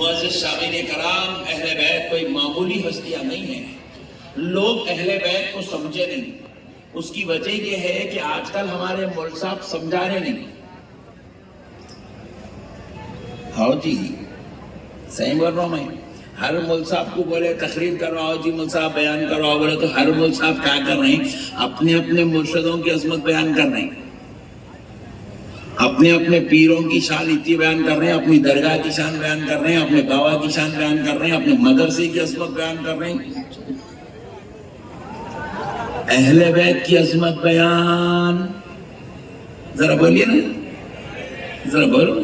معزز سامعین کرام، اہل بیت کوئی معمولی ہستیاں نہیں ہیں. لوگ اہل بیت کو سمجھے نہیں. اس کی وجہ یہ ہے کہ آج کل ہمارے مول صاحب سمجھا رہے نہیں. ہاؤ جی صحیح بول رہا ہوں میں. ہر مول صاحب کو بولے تقریر کرواؤ جی مول صاحب بیان کرواؤ بولے تو ہر مول صاحب کیا کر رہے ہیں؟ اپنے اپنے مرشدوں کی عظمت بیان کر رہے ہیں، اپنے اپنے پیروں کی شان اتنی بیان کر رہے ہیں، اپنی درگاہ کی شان بیان کر رہے ہیں، اپنے بابا کی شان بیان کر رہے ہیں، اپنے مدرسے کی عظمت بیان کر رہے ہیں. اہل بیت کی عظمت بیان ذرا بولیے نا، ذرا بولو.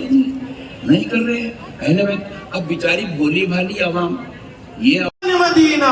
نہیں کر رہے اہل بیت. اب بیچاری بھولی بھالی عوام یہ مدینہ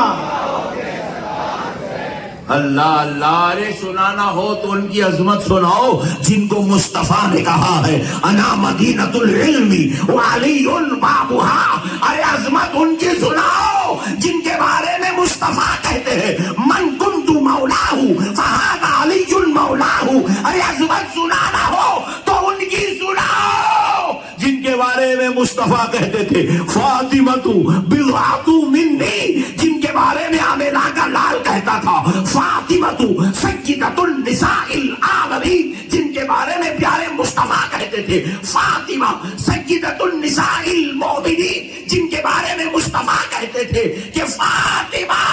اللہ اللہ ارے سنانا ہو تو ان کی عظمت سناؤ جن کو مصطفیٰ نے کہا ہے انا مدینۃ العلم وعلی بابها. ارے عظمت ان کی سناؤ جن کے بارے میں مصطفیٰ کہتے ہیں من کنت مولاہ فہذا علی مولاہ. ارے عظمت سنانا ہو تو ان کی سناؤ جن کے بارے میں مصطفیٰ کہتے تھے فاطمۃ بضعۃ منی، جن کے بارے میں آمنہ کا لال کہتا تھا فاطمۃ سیدۃ النساء العالمین، جن کے بارے میں پیارے مصطفیٰ کہتے تھے فاطمہ سیدۃ النساء المؤمنین، جن کے بارے میں مصطفیٰ کہتے تھے کہ فاطمہ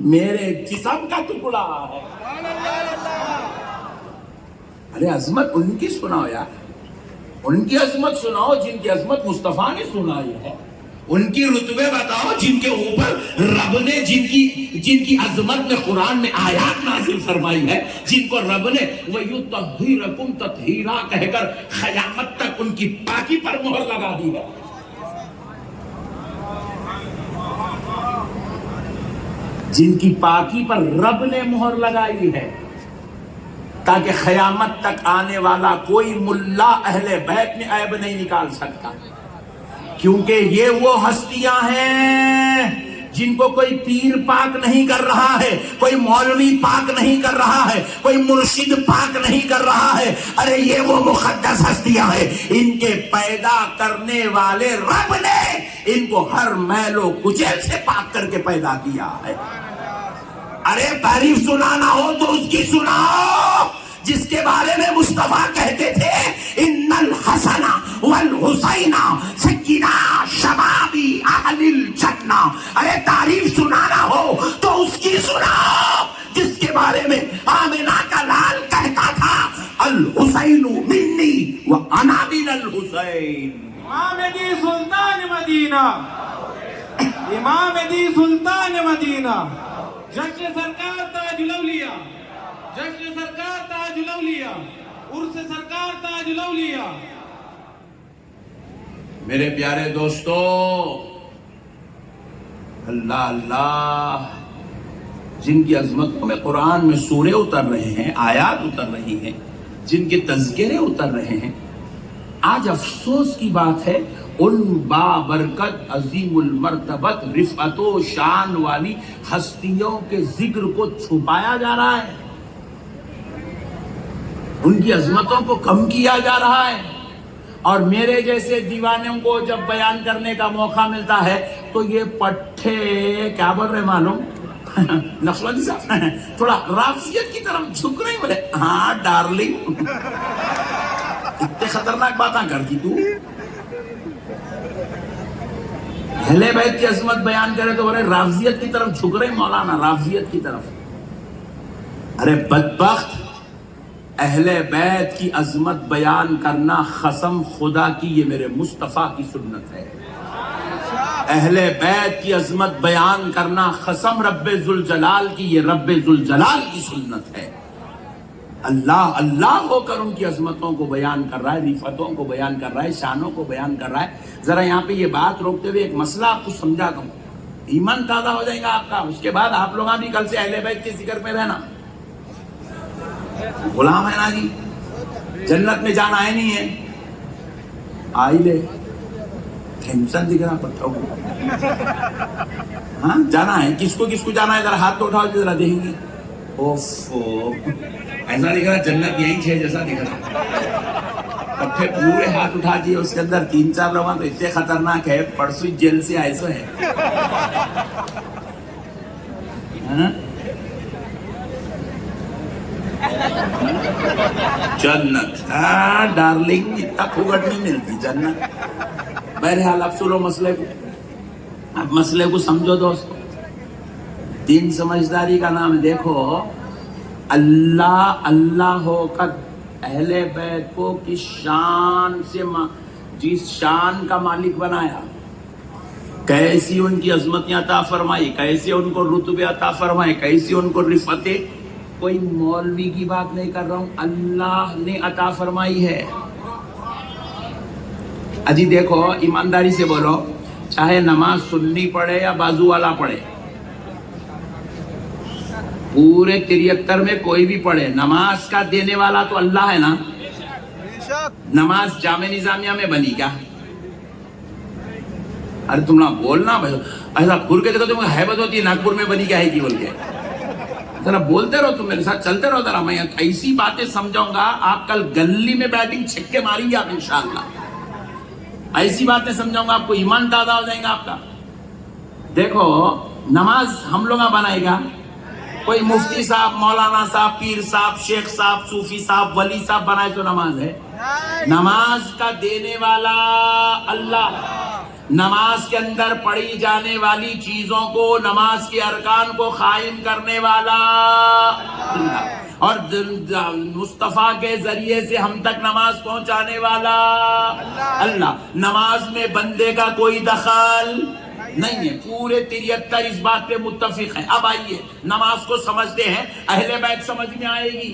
میرے جسم کا ٹکڑا ہے. ارے عظمت ان کی سناؤ یار، ان کی عظمت سناؤ جن کی عظمت مصطفیٰ نے سنائی ہے. ان کی رتبے بتاؤ جن کے اوپر رب نے جن کی عظمت میں قرآن میں آیات نازل فرمائی ہے، جن کو رب نے وَيُطَهِّرَكُمْ تَطْهِيرًا کہہ کر قیامت تک ان کی پاکی پر مہر لگا دی ہے. جن کی پاکی پر رب نے مہر لگائی ہے تاکہ قیامت تک آنے والا کوئی ملا اہل بیت میں عیب نہیں نکال سکتا، کیونکہ یہ وہ ہستیاں ہیں جن کو کوئی پیر پاک نہیں کر رہا ہے، کوئی مولوی پاک نہیں کر رہا ہے، کوئی مرشد پاک نہیں کر رہا ہے. ارے یہ وہ مقدس ہستیاں ہیں، ان کے پیدا کرنے والے رب نے ان کو ہر میل و کچیل سے پاک کر کے پیدا کیا ہے. ارے تعریف سنانا ہو تو اس کی سناؤ جس کے بارے میں مصطفیٰ کہتے تھے ان الحسن والحسین سیدا شبابی اہل الجنہ. ارے تعریف سنانا ہو تو اس کی سناؤ جس کے بارے میں آمنہ کا لال کہتا تھا الحسین منی وانا من الحسین. امام دی سلطان مدینہ، امام دی سلطان مدینہ، جشن سرکار تاج الاولیاء، جشن سرکار تاج الاولیاء، عرس سرکار تاج الاولیاء. میرے پیارے دوستو، اللہ اللہ جن کی عظمتوں میں قرآن میں سورے اتر رہے ہیں، آیات اتر رہی ہیں، جن کے تذکرے اتر رہے ہیں، آج افسوس کی بات ہے ان بابرکت عظیم المرتبت رفعت و شان والی ہستیوں کے ذکر کو چھپایا جا رہا ہے، ان کی عظمتوں کو کم کیا جا رہا ہے. اور میرے جیسے دیوانوں کو جب بیان کرنے کا موقع ملتا ہے تو یہ پٹھے کیا بول رہے معلوم نقشبندی صاحب تھوڑا رافضیت کی طرف جھک رہے بولے ہاں ڈارلنگ اتنے خطرناک باتیں کرتی تو. اہل بیت کی عظمت بیان کرے تو بولے رافضیت کی طرف جھک رہے مولانا، رافضیت کی طرف. ارے بدبخت، اہل بیت کی عظمت بیان کرنا قسم خدا کی یہ میرے مصطفیٰ کی سنت ہے. اہل بیت کی عظمت بیان کرنا قسم رب ذوالجلال کی یہ رب ذوالجلال کی سنت ہے. اللہ اللہ ہو کر ان کی عظمتوں کو بیان کر رہا ہے، رفعتوں کو بیان کر رہا ہے، شانوں کو بیان کر رہا ہے. ذرا یہاں پہ یہ بات روکتے ہوئے ایک مسئلہ آپ کو سمجھا دوں، ایمان تازہ ہو جائے گا آپ کا. اس کے بعد آپ لوگاں بھی کل سے اہل بیت کے ذکر میں رہنا. غلام ہے نا جی، جنت میں جانا ہے نہیں ہے، آئی لے ٹینشن دکھ رہا پتھر کو. ہاں جانا ہے، کس کو جانا ہے؟ ذرا ہاتھ تو اٹھاؤ ذرا دیکھیں گے. اوفو ایسا دکھ رہا جنت یہیں ہے جیسا دکھ رہا. کٹھے پورے ہاتھ اٹھا دیے, اس کے اندر 3-4 لوگ تو اتنے خطرناک ہے, پرسوں جیل سے آئے سو ہے. جنت ڈارلنگ, اتنا پھوگٹ نہیں ملتی جنت. بہرحال اب سنو مسئلے کو, اب مسئلے کو سمجھو دوستو. دین سمجھداری کا نام ہے. دیکھو اللہ اللہ ہو کر اہل بیت کو کس شان سے, جس شان کا مالک بنایا, کیسی ان کی عظمتیں عطا فرمائی, کیسے ان کو رتبے عطا فرمائے, کیسی ان کو رفعتیں. کوئی مولوی کی بات نہیں کر رہا ہوں, اللہ نے عطا فرمائی ہے. اجی دیکھو ایمانداری سے بولو, چاہے نماز سنی پڑھے یا بازو والا پڑھے, پورے 73 میں کوئی بھی پڑھے, نماز کا دینے والا تو اللہ ہے نا. نماز جامع نظامیہ میں بنی کیا؟ ارے تم نہ بولنا بھائی, ایسا کھل کے دیکھو تم کو ہیبت ہوتی ہے ناگپور میں بنی کیا ہے کی بول کے. ذرا بولتے رہو, تم میرے ساتھ چلتے رہو ذرا, میں ایسی باتیں سمجھاؤں گا آپ کل گلی میں بیٹنگ چھکے ماریں گے آپ انشاءاللہ. ایسی باتیں سمجھاؤں گا آپ کو, ایمان تازہ ہو جائے گا آپ کا. دیکھو نماز ہم لوگ بنائے گا, کوئی مفتی صاحب, مولانا صاحب, پیر صاحب, شیخ صاحب, صوفی صاحب, ولی صاحب بنائے تو نماز ہے. نماز کا دینے والا اللہ, نماز کے اندر پڑھی جانے والی چیزوں کو, نماز کے ارکان کو قائم کرنے والا اللہ, اور مصطفیٰ کے ذریعے سے ہم تک نماز پہنچانے والا اللہ. نماز میں بندے کا کوئی دخل نہیں ہے. پورے 73 اس بات پہ متفق ہیں. اب آئیے نماز کو سمجھتے ہیں, اہل بیت سمجھ میں آئے گی.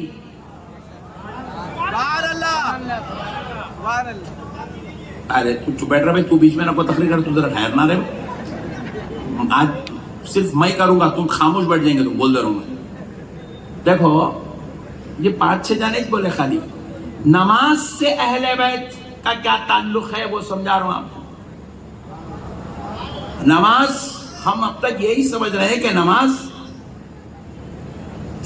ارے تو چپ بیٹھ رہا بھائی, تو بیچ میں نہ کوئی تقریر کر, تو ذرا ٹھہرنا رہے. آج صرف میں کروں گا, تم خاموش بیٹھ جائیں گے, تم بول دے رہا ہوں میں. دیکھو یہ 5-6 جانے بولے خالی, نماز سے اہل بیت کا کیا تعلق ہے وہ سمجھا رہا ہوں آپ کو. نماز ہم اب تک یہی سمجھ رہے ہیں کہ نماز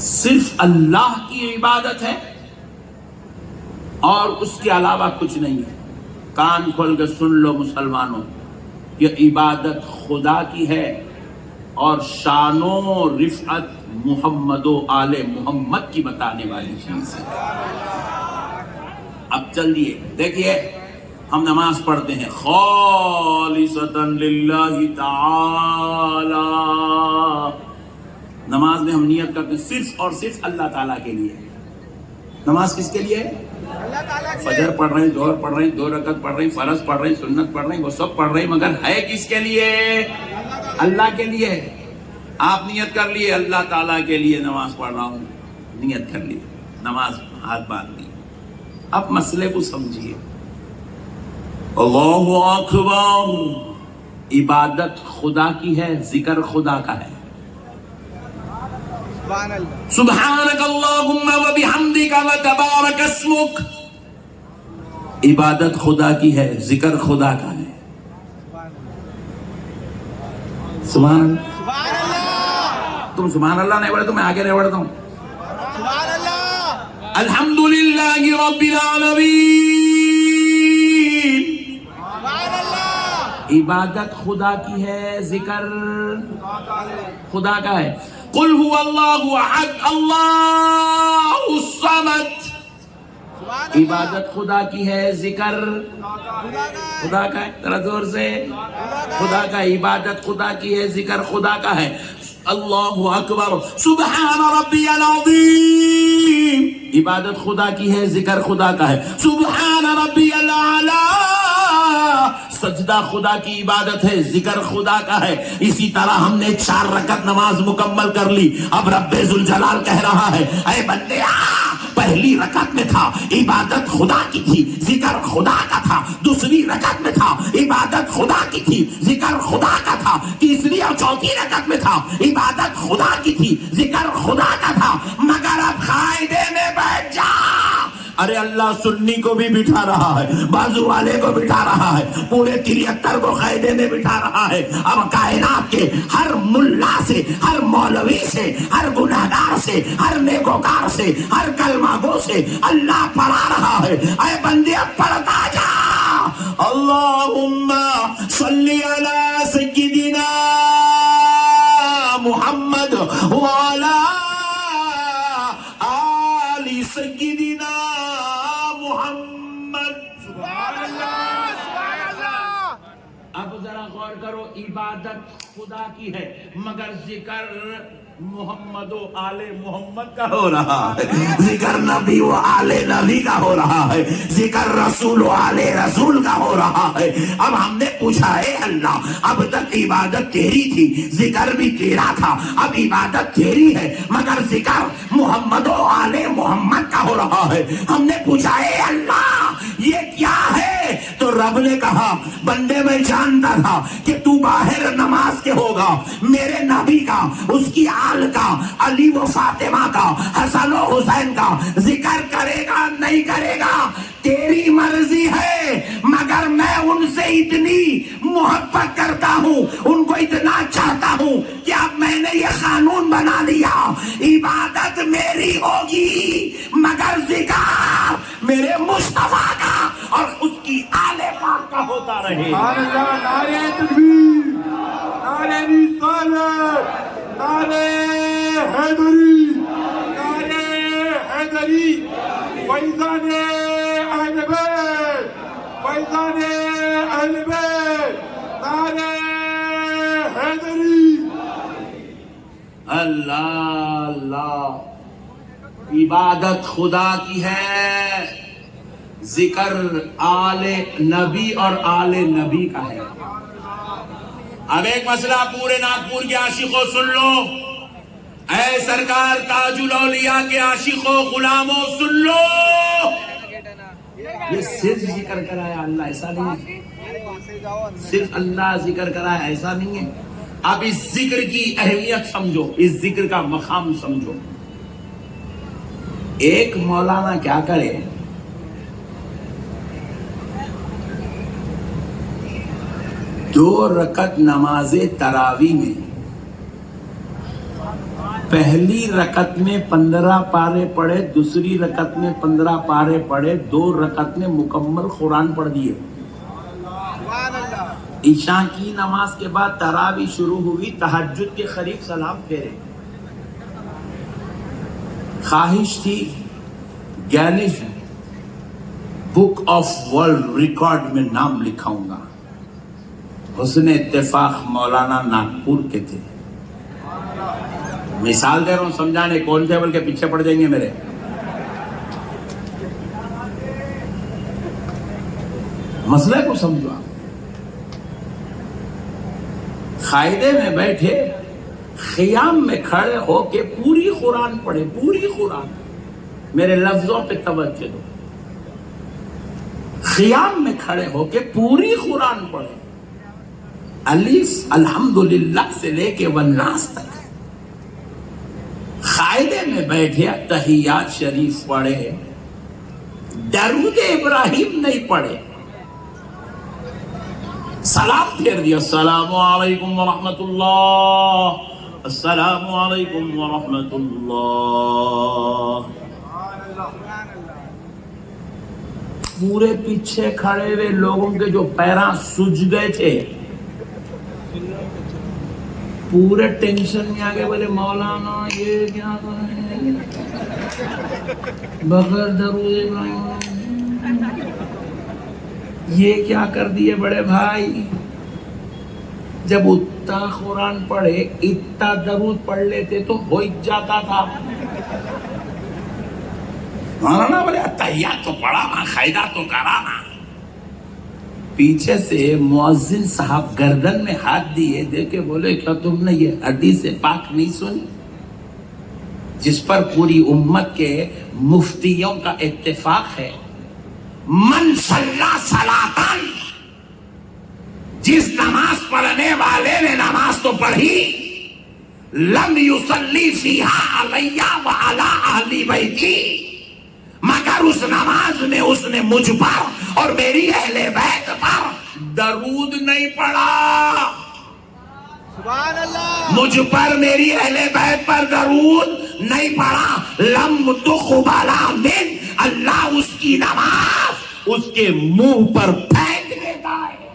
صرف اللہ کی عبادت ہے اور اس کے علاوہ کچھ نہیں ہے. کان کھول کے سن لو مسلمانوں, یہ عبادت خدا کی ہے اور شان و رفعت محمد و آل محمد کی بتانے والی چیز ہے. اب چلیے دیکھیے, ہم نماز پڑھتے ہیں خالصتاً للہ تعالی. نماز میں ہم نیت کرتے ہیں صرف اور صرف اللہ تعالیٰ کے لیے. نماز کس کے لیے؟ فجر پڑھ رہے ہیں, ظہر پڑھ رہے ہیں, 2 رکعت پڑھ رہے ہیں, فرض پڑھ رہے ہیں, سنت پڑھ رہے ہیں, وہ سب پڑھ رہے ہیں, مگر ہے کس کے لیے؟ اللہ کے لیے. آپ نیت کر لیے اللہ تعالیٰ کے لیے نماز پڑھ رہا ہوں, نیت کر لیے, نماز ہاتھ باندھ لی. اب مسئلے کو سمجھیے. اللہ اکبر, عبادت خدا کی ہے, ذکر خدا کا ہے. سبحانک اللہم و بحمدک و تبارک اسمک, عبادت خدا کی ہے, ذکر خدا کا ہے. سبحان اللہ. تم سبحان اللہ نہیں پڑھے تو میں آگے نہیں پڑھتا ہوں. الحمدللہ رب العالمین, عبادت خدا کی ہے, ذکر خدا کا ہے. قل هو اللہ احد اللہ الصمد, عبادت خدا کی ہے, ذکر خدا کا ہے. ذرا زور سے, خدا کا, عبادت خدا کی ہے, ذکر خدا کا ہے. اللہ اکبر, سبحان ربی العظیم, عبادت خدا کی ہے, ذکر خدا کا ہے. سبحان ربی الاعلی, سجدہ خدا کی عبادت ہے, ذکر خدا کا ہے. اسی طرح ہم نے 4 رکعت نماز مکمل کر لی. اب رب ذوالجلال کہہ رہا ہے, اے بندے پہلی رکعت میں تھا عبادت خدا کی تھی, ذکر خدا کا تھا. دوسری رکعت میں تھا عبادت خدا کی تھی, ذکر خدا کا تھا. تیسری اور چوتھی رکعت میں تھا عبادت خدا کی تھی, ذکر خدا کا تھا. مگر اب قاعدے میں بیٹھ جا, ارے اللہ سنی کو بھی بٹھا رہا ہے، بازو والے کو بٹھا رہا ہے، پورے 73 کو قاعدے میں بٹھا رہا ہے۔ اب کائنات کے ہر ملا سے، ہر مولوی سے، ہر گناہگار سے، ہر نیکوکار سے، ہر کلمہ گو سے اللہ پڑھا رہا ہے، اے بندے اب پڑھتا جا۔ اللہم صلی علی سیدنا محمد وعلی آل سیدنا محمد۔ اب ذرا غور کرو، عبادت خدا کی ہے مگر ذکر محمد و آل محمد کا ہو رہا ہے، ذکر نبی و آل نبی کا ہو رہا ہے، ذکر رسول و آل رسول کا ہو رہا ہے۔ اب ہم نے پوچھا اے اللہ، اب تک عبادت تیری تھی، ذکر بھی تیرا تھا، اب عبادت تیری ہے مگر ذکر محمد و آل محمد کا ہو رہا ہے۔ ہم نے پوچھا اے اللہ یہ کیا ہے؟ تو رب نے کہا بندے میں جانتا تھا کہ تو باہر نماز کے ہوگا، میرے نبی کا، اس کی آل کا، علی و فاطمہ کا، حسن و حسین کا ذکر کرے گا نہیں کرے گا تیری مرضی ہے، مگر میں ان سے اتنی محبت کرتا ہوں، ان کو اتنا چاہتا ہوں کہ اب میں نے یہ قانون بنا لیا، عبادت میری ہوگی مگر ذکر میرے مصطفیٰ کا اور اس کی آل پاک کا ہوتا رہے۔ سبحان اللہ، نعرہ تکبیر، نعرہ رسالت، نعرہ حیدری، نعرہ حیدری، فیضان اہل بیت، فیضان اہل بیت، نعرہ حیدری۔ اللہ اللہ، عبادت خدا کی ہے، ذکر آل نبی اور آل نبی کا ہے۔ اب ایک مسئلہ پورے ناگپور کے عاشقوں سن لو، اے سرکار تاج الاولیاء کے عاشقوں غلاموں سن لو، یہ صرف ذکر کرایا اللہ ایسا نہیں ہے، صرف اللہ ذکر کرایا ایسا نہیں ہے۔ اب اس ذکر کی اہمیت سمجھو، اس ذکر کا مقام سمجھو۔ ایک مولانا کیا کرے، دو رکعت نماز تراویح میں پہلی رکعت میں 15 پارے پڑھے، دوسری رکعت میں 15 پارے پڑھے، 2 رکعت میں مکمل قرآن پڑھ دیے۔ عشاء کی نماز کے بعد تراویح شروع ہوئی، تہجد کے قریب سلام پھیرے۔ خواہش تھی grains book of world record میں نام لکھاؤں گا۔ حسن اتفاق مولانا ناگپور کے تھے، مثال دے رہا ہوں سمجھانے، کون ٹیبل کے پیچھے پڑ جائیں گے میرے۔ مسئلے کو سمجھو، قاعدے میں بیٹھے، خیام میں کھڑے ہو کے پوری قرآن پڑھے، پوری قرآن، میرے لفظوں پہ توجہ دو، خیام میں کھڑے ہو کے پوری قرآن پڑھے، الف الحمدللہ سے لے کے والناس تک۔ قاعدے میں بیٹھے تحیات شریف پڑھے، درود ابراہیم نہیں پڑھے، سلام پھیر دیا، السلام علیکم ورحمت اللہ، السلام علیکم ورحمت اللہ۔ پورے پیچھے کھڑے ہوئے لوگوں کے جو پیراں سج گئے تھے، پورے ٹینشن میں آگے بولے مولانا یہ کیا کر رہے ہیں بغیر درود ابراہیم، یہ کیا کر دیے بڑے بھائی؟ جب اتنا قرآن پڑھے، اتنا درود پڑھ لیتے تو ہو جاتا تھا۔ مولانا بولے تحیات تو پڑھا نا، قاعدہ تو کرا نا۔ پیچھے سے مؤذن صاحب گردن میں ہاتھ دیے، دیکھے بولے کیا تم نے یہ حدیث پاک نہیں سنی جس پر پوری امت کے مفتیوں کا اتفاق ہے؟ من صلی صلاتن، جس نماز پڑھنے والے نے نماز تو پڑھی، لم یصلی فیہا علی وعلی اہل بیتی، مگر اس نماز نماز میں اس نے مجھ پر اور میری اہل بیت پر درود نہیں پڑھا. سبحان اللہ. مجھ پر میری اہل بیت پر درود نہیں پڑھا. لم تقبل من، اللہ اس کی نماز اس کے منہ پر پھینک دیتا ہے.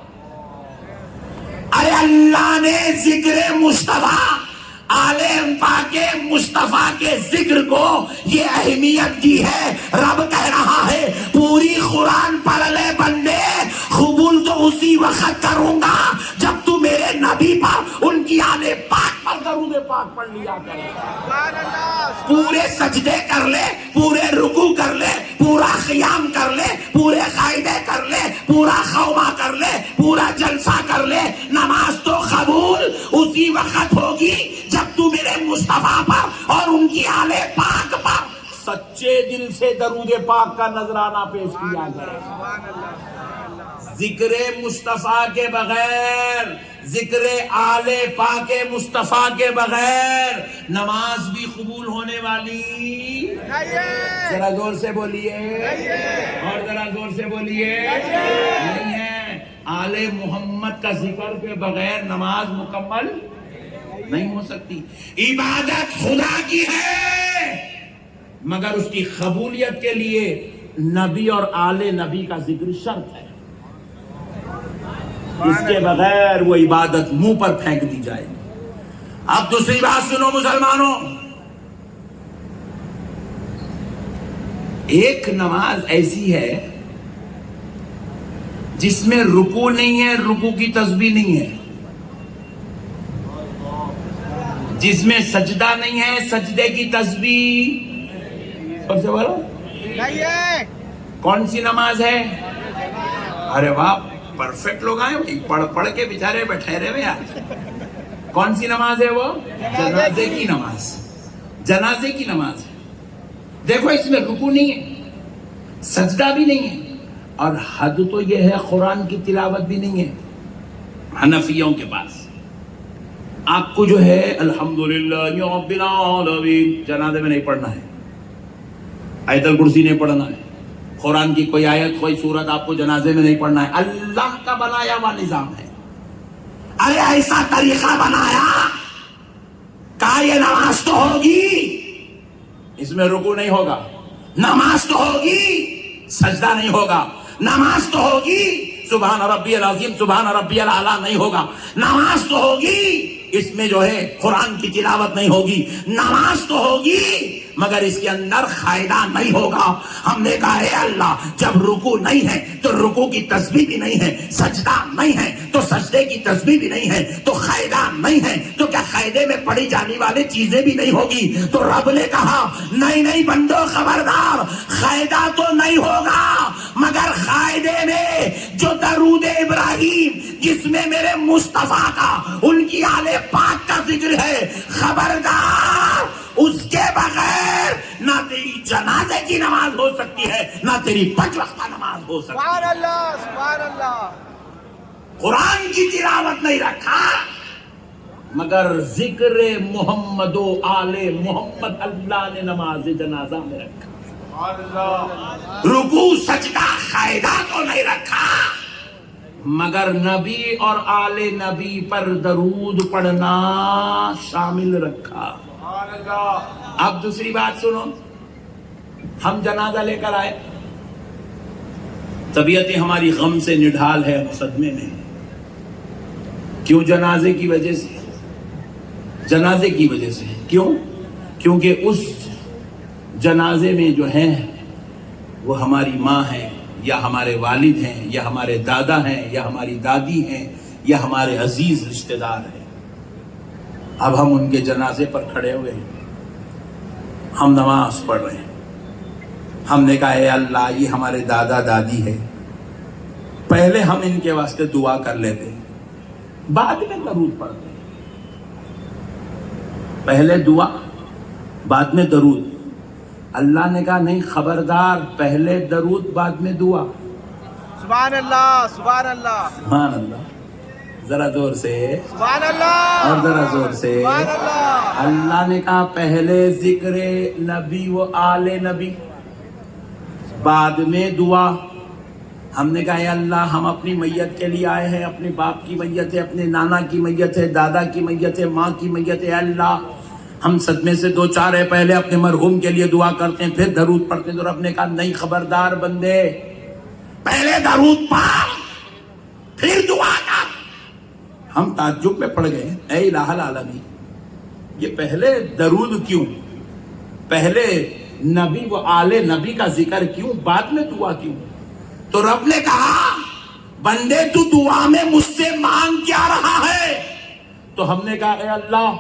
ارے اللہ نے ذکر مصطفیٰ آل پاک مصطفیٰ کے ذکر کو یہ اہمیت دی ہے. رب کہہ رہا ہے پوری قرآن پڑھ لے بندے، قبول تو اسی وقت کروں گا جب تو میرے نبی پر، ان کی آل پاک پر درود پاک پڑھ لیا کرے. پورے سجدے کر لے، پورے رکوع کر لے، پورا قیام کر لے، پورے قاعدے کر لے، پورا خومہ کر لے، پورا جلسہ کر لے، نماز تو قبول اسی وقت ہوگی جب تو میرے مصطفیٰ پر اور ان کی آل پاک پر سچے دل سے درود پاک کا نذرانہ پیش کیا جائے. ذکر مصطفیٰ کے بغیر، ذکر آل پاک مصطفیٰ کے بغیر نماز بھی قبول ہونے والی. ذرا زور سے بولیے، اور ذرا زور سے بولیے، نہیں ہے. آل محمد کا ذکر کے بغیر نماز مکمل نہیں ہو سکتی. عبادت خدا کی ہے، مگر اس کی قبولیت کے لیے نبی اور آل نبی کا ذکر شرط ہے. اس کے بغیر وہ عبادت منہ پر پھینک دی جائے گی. اب دوسری بات سنو مسلمانوں، ایک نماز ایسی ہے جس میں رکوع نہیں ہے، رکوع کی تسبیح نہیں ہے، جس میں سجدہ نہیں ہے، سجدے کی تسبیح. سب سے بولو کون سی نماز ہے؟ ارے واہ، پرفیکٹ لوگ آئے بھائی، پڑھ پڑھ کے بیچارے بیٹھے رہے آج. کون سی نماز ہے وہ؟ جنازے کی نماز. جنازے کی نماز. دیکھو اس میں رکوع نہیں ہے، سجدہ بھی نہیں ہے، اور حد تو یہ ہے قرآن کی تلاوت بھی نہیں ہے. حنفیوں کے پاس آپ کو جو ہے الحمدللہ رب العالمین جنازے میں نہیں پڑھنا ہے، آیت الکرسی نہیں پڑھنا ہے، قرآن کی کوئی آیت کوئی سورت آپ کو جنازے میں نہیں پڑھنا ہے. اللہ کا بنایا ہوا نظام ہے. ارے ایسا طریقہ بنایا، کہا یہ نماز تو ہوگی، اس میں رکوع نہیں ہوگا. نماز تو ہوگی، سجدہ نہیں ہوگا. نماز تو ہوگی، سبحان ربی العظیم سبحان ربی الاعلیٰ نہیں ہوگا. نماز تو ہوگی، اس میں جو ہے قرآن کی تلاوت نہیں ہوگی. نماز تو ہوگی مگر اس کے اندر قاعدہ نہیں ہوگا. ہم نے کہا اے اللہ، جب رکوع نہیں ہے تو رکوع کی تسبیح بھی نہیں ہے، سجدہ نہیں ہے تو سجدے کی تسبیح بھی نہیں ہے، تو قاعدہ نہیں ہے تو کیا قاعدے میں پڑھی جانے والی چیزیں بھی نہیں ہوگی؟ تو رب نے کہا نہیں بندو خبردار، قاعدہ تو نہیں ہوگا مگر قاعدے میں جو درود ابراہیم جس میں میرے مصطفیٰ کا، ان کی آل پاک کا ذکر ہے، خبردار اس کے بغیر نہ تیری جنازے کی نماز ہو سکتی ہے، نہ تیری پنج وقتہ نماز ہو سکتی ہے. سبحان اللہ، سبحان اللہ. قرآن کی تلاوت نہیں رکھا مگر ذکر محمد و آل محمد اللہ نے نماز جنازہ میں رکھا. رکوع سجدہ قاعدہ تو نہیں رکھا مگر نبی اور آل نبی پر درود پڑھنا شامل رکھا. اب دوسری بات سنو، ہم جنازہ لے کر آئے، طبیعتیں ہماری غم سے نڈھال ہے، صدمے میں. کیوں؟ جنازے کی وجہ سے. جنازے کی وجہ سے کیوں؟ کیونکہ اس جنازے میں جو ہیں وہ ہماری ماں ہیں یا ہمارے والد ہیں یا ہمارے دادا ہیں یا ہماری دادی ہیں یا ہمارے عزیز رشتہ دار ہیں. اب ہم ان کے جنازے پر کھڑے ہوئے ہیں، ہم نماز پڑھ رہے ہیں. ہم نے کہا اے اللہ، یہ ہمارے دادا دادی ہے، پہلے ہم ان کے واسطے دعا کر لیتے، بعد میں درود پڑھتے. پہلے دعا بعد میں درود. اللہ نے کہا نہیں، خبردار، پہلے درود بعد میں دعا. سبحان اللہ، سبحان اللہ. سبحان اللہ. ذرا زور سے، سبحان اللہ، اور ذرا زور سے. سبحان اللہ. اللہ نے کہا پہلے ذکر نبی و آل نبی، بعد میں دعا. ہم نے کہا اے اللہ ہم اپنی میت کے لیے آئے ہیں, اپنے باپ کی میت ہے, اپنے نانا کی میت ہے, دادا کی میت ہے, ماں کی میت ہے. اے اللہ ہم صدمے سے دو چار ہے پہلے اپنے مرحوم کے لیے دعا کرتے ہیں, پھر درود پڑھتے ہیں. تو رب نے کہا نہیں, خبردار بندے, پہلے درود پڑھ پھر دعا کر. ہم تعجب میں پڑ گئے, اے الہ العالمین یہ پہلے درود کیوں, پہلے نبی و آل نبی کا ذکر کیوں, بعد میں دعا کیوں؟ تو رب نے کہا بندے تو دعا میں مجھ سے مانگ کیا رہا ہے؟ تو ہم نے کہا اے اللہ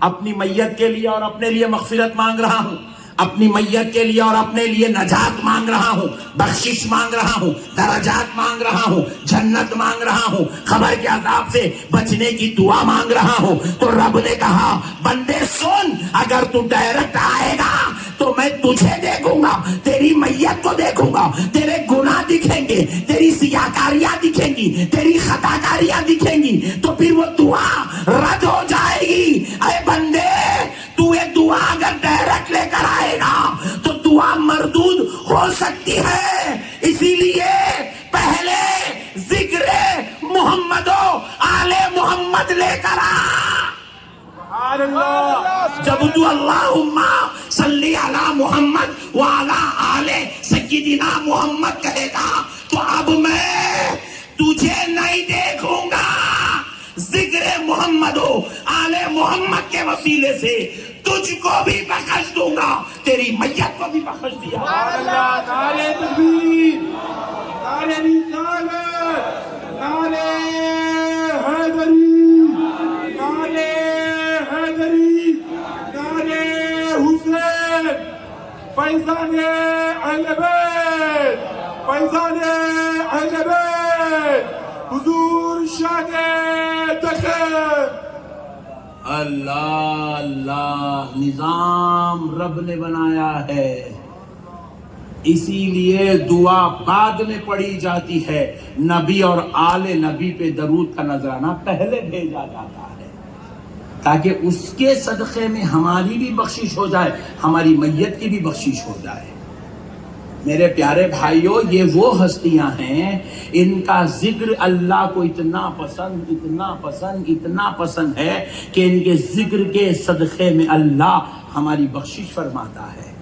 اپنی میت کے لیے اور اپنے لیے مغفرت مانگ رہا ہوں, اپنی میت کے لیے اور اپنے لیے نجات مانگ رہا ہوں, بخشش مانگ رہا ہوں, درجات مانگ رہا ہوں, جنت مانگ رہا ہوں, خبر کے عذاب سے بچنے کی دعا مانگ رہا ہوں. تو رب نے کہا بندے سن, اگر تو ڈائریکٹ آئے گا تو میں تجھے دیکھوں گا, تیری میت کو دیکھوں گا, تیرے گناہ دکھیں گے, تیری سیاکاریاں دکھیں گی, تیری خطاکاریاں دکھیں گی, تو پھر وہ دعا رد ہو جائے گی. اے بندے تو یہ دعا اگر ڈائریکٹ لے کر آئے گا تو دعا مردود ہو سکتی ہے. اسی لیے پہلے ذکر محمد و آل محمد لے کر آ. جب تو اللہم صلی علی محمد وعلی آل سیدنا محمد کہے گا تو اب میں تجھے نہیں دیکھوں گا, ذکر محمد و آل محمد کے وسیلے سے تجھ کو بھی بخش دوں گا, تیری میت کو بھی بخش دیا. نعرہ تکبیر, نعرہ رسالت, نعرہ حیدری, نعرہ حیدری, نعرہ حسین, فیضان اہل بیت, فیضان اہل بیت, حضور شان تکر. اللہ اللہ, نظام رب نے بنایا ہے, اسی لیے دعا بعد میں پڑھی جاتی ہے. نبی اور آل نبی پہ درود کا نذرانہ پہلے بھیجا جاتا ہے تاکہ اس کے صدقے میں ہماری بھی بخشش ہو جائے, ہماری میت کی بھی بخشش ہو جائے. میرے پیارے بھائیوں, یہ وہ ہستیاں ہیں ان کا ذکر اللہ کو اتنا پسند, اتنا پسند, اتنا پسند ہے کہ ان کے ذکر کے صدقے میں اللہ ہماری بخشش فرماتا ہے.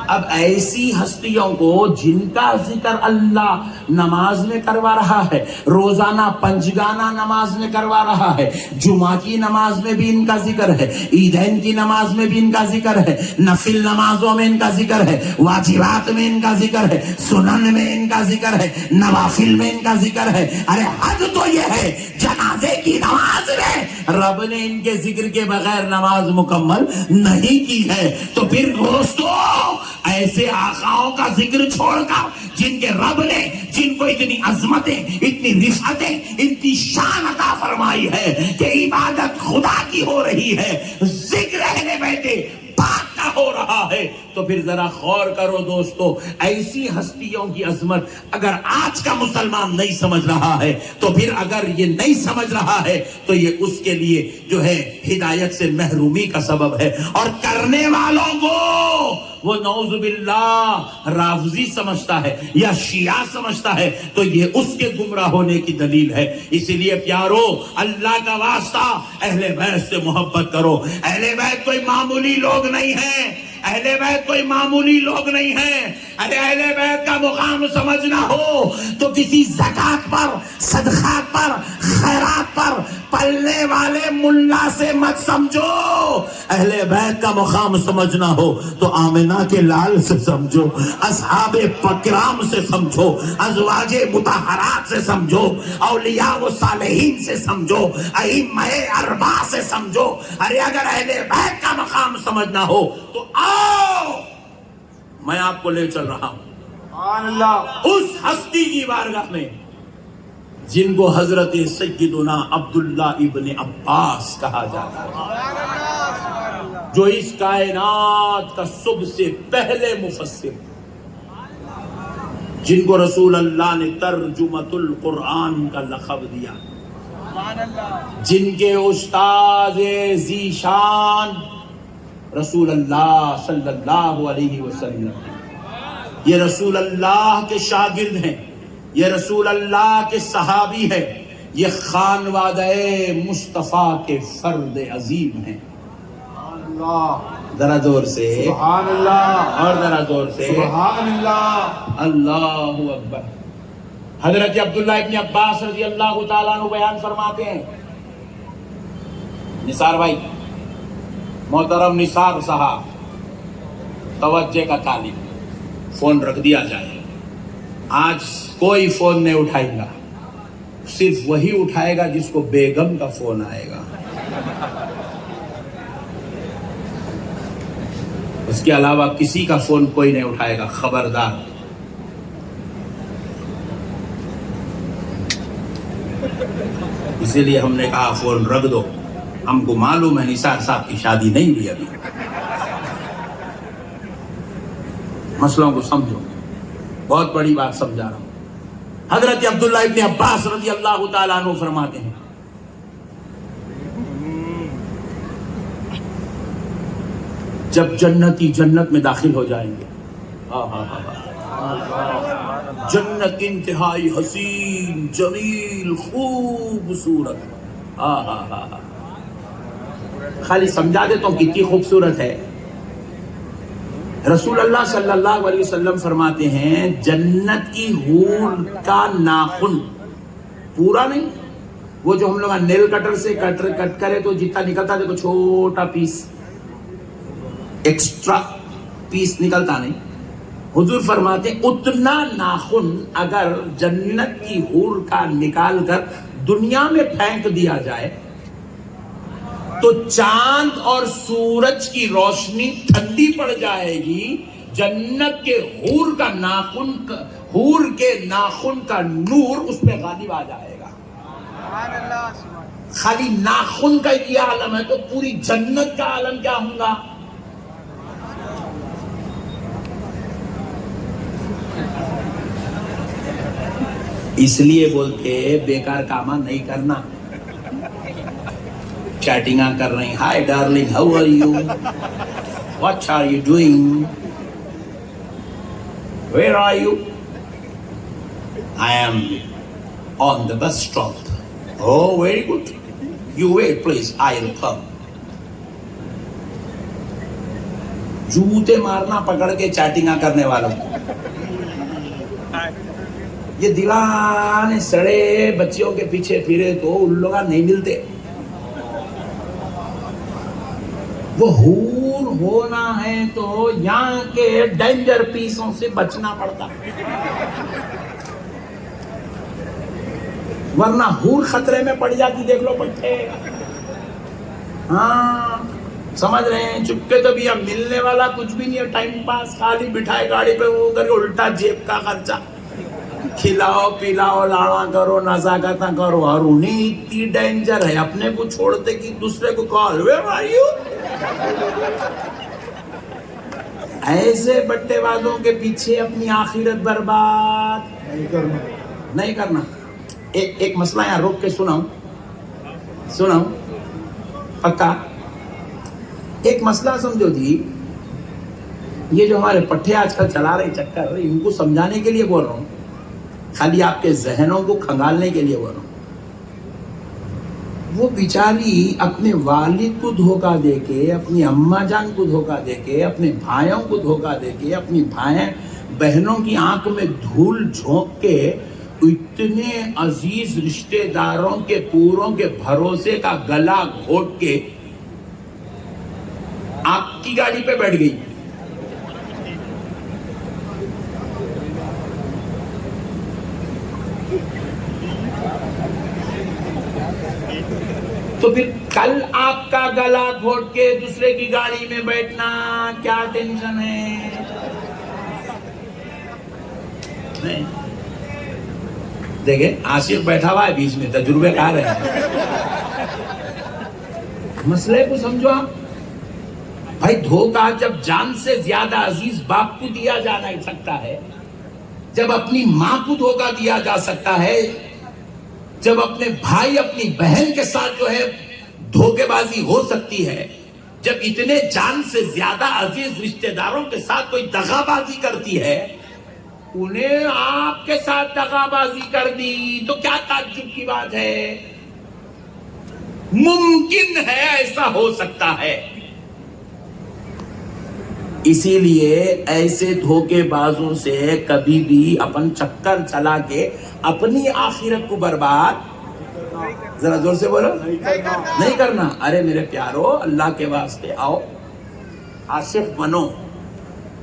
اب ایسی ہستیوں کو جن کا ذکر اللہ نماز میں کروا رہا ہے, روزانہ پنجگانہ نماز میں کروا رہا ہے, جمعہ کی نماز میں بھی ان کا ذکر ہے, عیدین کی نماز میں بھی ان کا ذکر ہے, نفل نمازوں میں ان کا ذکر ہے, واجبات میں ان کا ذکر ہے, سنن میں ان کا ذکر ہے, نوافل میں ان کا ذکر ہے. ارے حد تو یہ ہے جنازے کی نماز میں رب نے ان کے ذکر کے بغیر نماز مکمل نہیں کی ہے. تو پھر دوستو ایسے آقاؤں کا ذکر چھوڑ کر جن کے رب نے جن کو اتنی عظمتیں, اتنی رفعتیں, اتنی شان عطا فرمائی ہے کہ عبادت خدا کی ہو رہی ہے, ذکر اہل بیت پاک کا ہو رہا ہے, تو پھر ذرا غور کرو دوستو, ایسی ہستیوں کی عظمت اگر آج کا مسلمان نہیں سمجھ رہا ہے تو پھر اگر یہ نہیں سمجھ رہا ہے تو یہ اس کے لیے جو ہے ہدایت سے محرومی کا سبب ہے. اور کرنے والوں کو وہ نعوذ باللہ رافضی سمجھتا ہے یا شیعہ سمجھتا ہے تو یہ اس کے گمراہ ہونے کی دلیل ہے. اسی لیے پیارو, اللہ کا واسطہ اہل بیت سے محبت کرو. اہل بیت کوئی معمولی لوگ نہیں ہیں, اہل بیت کوئی معمولی لوگ نہیں ہیں. ارے اہل بیت کا مقام سمجھنا ہو تو کسی زکات پر, صدقات پر, خیرات پر پلنے والے ملا سے مت سمجھو. اہل بیت کا مقام سمجھنا ہو تو آمنہ کے لال سے سمجھو, اصحاب پکرام سے سمجھو, ازواج مطہرات سے سمجھو, اولیاء و صالحین سے سمجھو, ائمہ اربعہ سے سمجھو. ارے اگر اہل بیت کا مقام سمجھنا ہو تو آؤ, میں آپ کو لے چل رہا ہوں سبحان اللہ, اس ہستی کی بارگاہ میں جن کو حضرت سیدنا عبداللہ ابن عباس کہا جاتا ہے, جو اس کائنات کا سب سے پہلے مفسر, جن کو رسول اللہ نے ترجمۃ القرآن کا لقب دیا, جن کے استاد ذیشان رسول اللہ صلی اللہ علیہ وسلم, یہ رسول اللہ کے شاگرد ہیں، یہ رسول اللہ کے صحابی ہیں، یہ خانوادہ مصطفیٰ کے فرد عظیم ہیں۔ ذرا زور سے سبحان اللہ، اور ذرا زور سے سبحان اللہ، اللہ اکبر۔ حضرت عبداللہ ابن عباس رضی اللہ تعالیٰ عنہ بیان فرماتے ہیں، نثار بھائی، محترم نثار صاحب، توجہ کا طالب، فون رکھ دیا جائے، آج کوئی فون نہیں اٹھائے گا، صرف وہی اٹھائے گا جس کو بیگم کا فون آئے گا، اس کے علاوہ کسی کا فون کوئی نہیں اٹھائے گا، خبردار۔ اسی لیے ہم نے کہا فون رکھ دو، ہم کو معلوم ہے نثار صاحب کی شادی نہیں ہوئی ابھی، مسئلوں کو سمجھو، بہت بڑی بات سمجھا رہا ہوں۔ حضرت عبداللہ ابن عباس رضی اللہ تعالیٰ عنہ فرماتے ہیں، جب جنتی جنت میں داخل ہو جائیں گے، جنت انتہائی حسین، جمیل، خوبصورت، خالی سمجھا دیتا ہوں کتنی خوبصورت ہے۔ رسول اللہ صلی اللہ علیہ وسلم فرماتے ہیں جنت کی حور کا ناخن پورا نہیں، وہ جو ہم لوگ نیل کٹر سے کٹ کرے تو جتنا نکلتا دیکھو چھوٹا پیس، ایکسٹرا پیس نکلتا نہیں، حضور فرماتے ہیں اتنا ناخن اگر جنت کی حور کا نکال کر دنیا میں پھینک دیا جائے تو چاند اور سورج کی روشنی ٹھنڈی پڑ جائے گی، جنت کے حور کا ناخن، حور کے ناخن کا نور اس پہ غالب آ جائے گا۔ خالی ناخن کا یہ عالم ہے تو پوری جنت کا عالم کیا ہوگا؟ اس لیے بولتے بیکار کاما نہیں کرنا، چیٹنگاں کر رہے ہیں، hi darling how are you, what are you doing, where are you, I am on the bus stop, oh very good, you wait please, I will come. جوتے مارنا پکڑ کے چیٹنگاں کرنے والوں، یہ دیوانے سڑے بچیوں کے پیچھے پھرے تو ان لوگ نہیں ملتے، وہ حور ہونا ہے تو یہاں کے ڈینجر پیسوں سے بچنا پڑتا، ورنہ حور خطرے میں پڑ جاتی، دیکھ لو پٹھے۔ ہاں سمجھ رہے ہیں، چپکے تو بھی اب ملنے والا کچھ بھی نہیں ہے، ٹائم پاس، خالی بٹھائے گاڑی پہ وہ کر کے الٹا جیب کا خرچہ، کھلاؤ پلاؤ لاڑا کرو، نزاکتاں کرو، اور انہیں اتنی ڈینجر ہے اپنے کو چھوڑتے کہ دوسرے کو کال، ویئر آر یو۔ ایسے بٹے بازوں کے پیچھے اپنی آخرت برباد نہیں کرنا۔ ایک مسئلہ یہاں روک کے سناؤں پکا، ایک مسئلہ سمجھو جی، یہ جو ہمارے پٹھے آج کل چلا رہے چکر، ان کو سمجھانے کے لیے بول رہا ہوں، خالی آپ کے ذہنوں کو کھنگالنے کے لیے بول رہا ہوں۔ وہ بیچاری اپنے والد کو دھوکہ دے کے، اپنی اماں جان کو دھوکہ دے کے، اپنے بھائیوں کو دھوکہ دے کے، اپنی بھائیں بہنوں کی آنکھ میں دھول جھونک کے اتنے عزیز رشتہ داروں کے پوروں کے بھروسے کا گلا گھونٹ کے آپ کی گاڑی پہ بیٹھ گئی۔ تو پھر کل آپ کا گلا گھونٹ کے دوسرے کی گاڑی میں بیٹھنا کیا ٹینشن ہے؟ نہیں دیکھیں، عاشق بیٹھا ہوا ہے بیچ میں، تجربے کار ہے، مسئلے کو سمجھو آپ۔ بھائی دھوکہ جب جان سے زیادہ عزیز باپ کو دیا جا نہیں سکتا ہے، جب اپنی ماں کو دھوکہ دیا جا سکتا ہے، جب اپنے بھائی اپنی بہن کے ساتھ جو ہے دھوکے بازی ہو سکتی ہے، جب اتنے جان سے زیادہ عزیز رشتہ داروں کے ساتھ کوئی دغا بازی کرتی ہے، انہیں آپ کے ساتھ دغا بازی کر دی تو کیا تعجب کی بات ہے؟ ممکن ہے، ایسا ہو سکتا ہے۔ اسی لیے ایسے دھوکے بازوں سے کبھی بھی اپن چکر چلا کے اپنی آخرت کو برباد، ذرا زور سے بولو، نہیں کرنا۔ ارے میرے پیارو، اللہ کے واسطے آؤ، عاشق بنو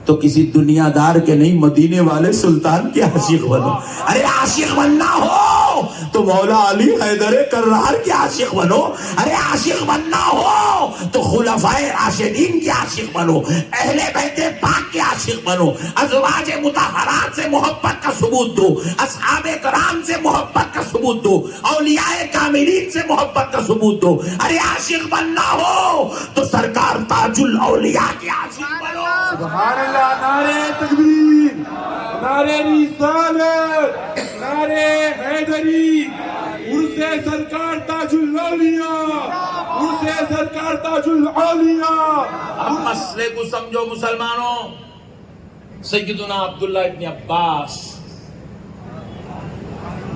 تو کسی دنیا دار کے نہیں، مدینے والے سلطان کے عاشق بنو۔ ارے عاشق بننا ہو تو مولا علی حیدر کرار کے عاشق بنو۔ ارے عاشق بننا ہو تو خلفائے راشدین کے عاشق بنو، اہل بیت پاک کے عاشق بنو، ازواج مطہرات سے محبت کا ثبوت دو، اصحاب کرام سے محبت کا ثبوت دو، اولیاء کاملین سے محبت کا ثبوت دو۔ ارے عاشق بننا ہو تو سرکار تاج الاولیاء کے عاشق بنو۔ سبحان اللہ، نعرہ تکبیر، نعرہ رسالت، نعرہ حیدری، عرس سرکار تاج الاولیاء، عرس سرکار تاج الاولیاء۔ اب مسئلے کو سمجھو مسلمانوں۔ سیدنا عبداللہ ابن عباس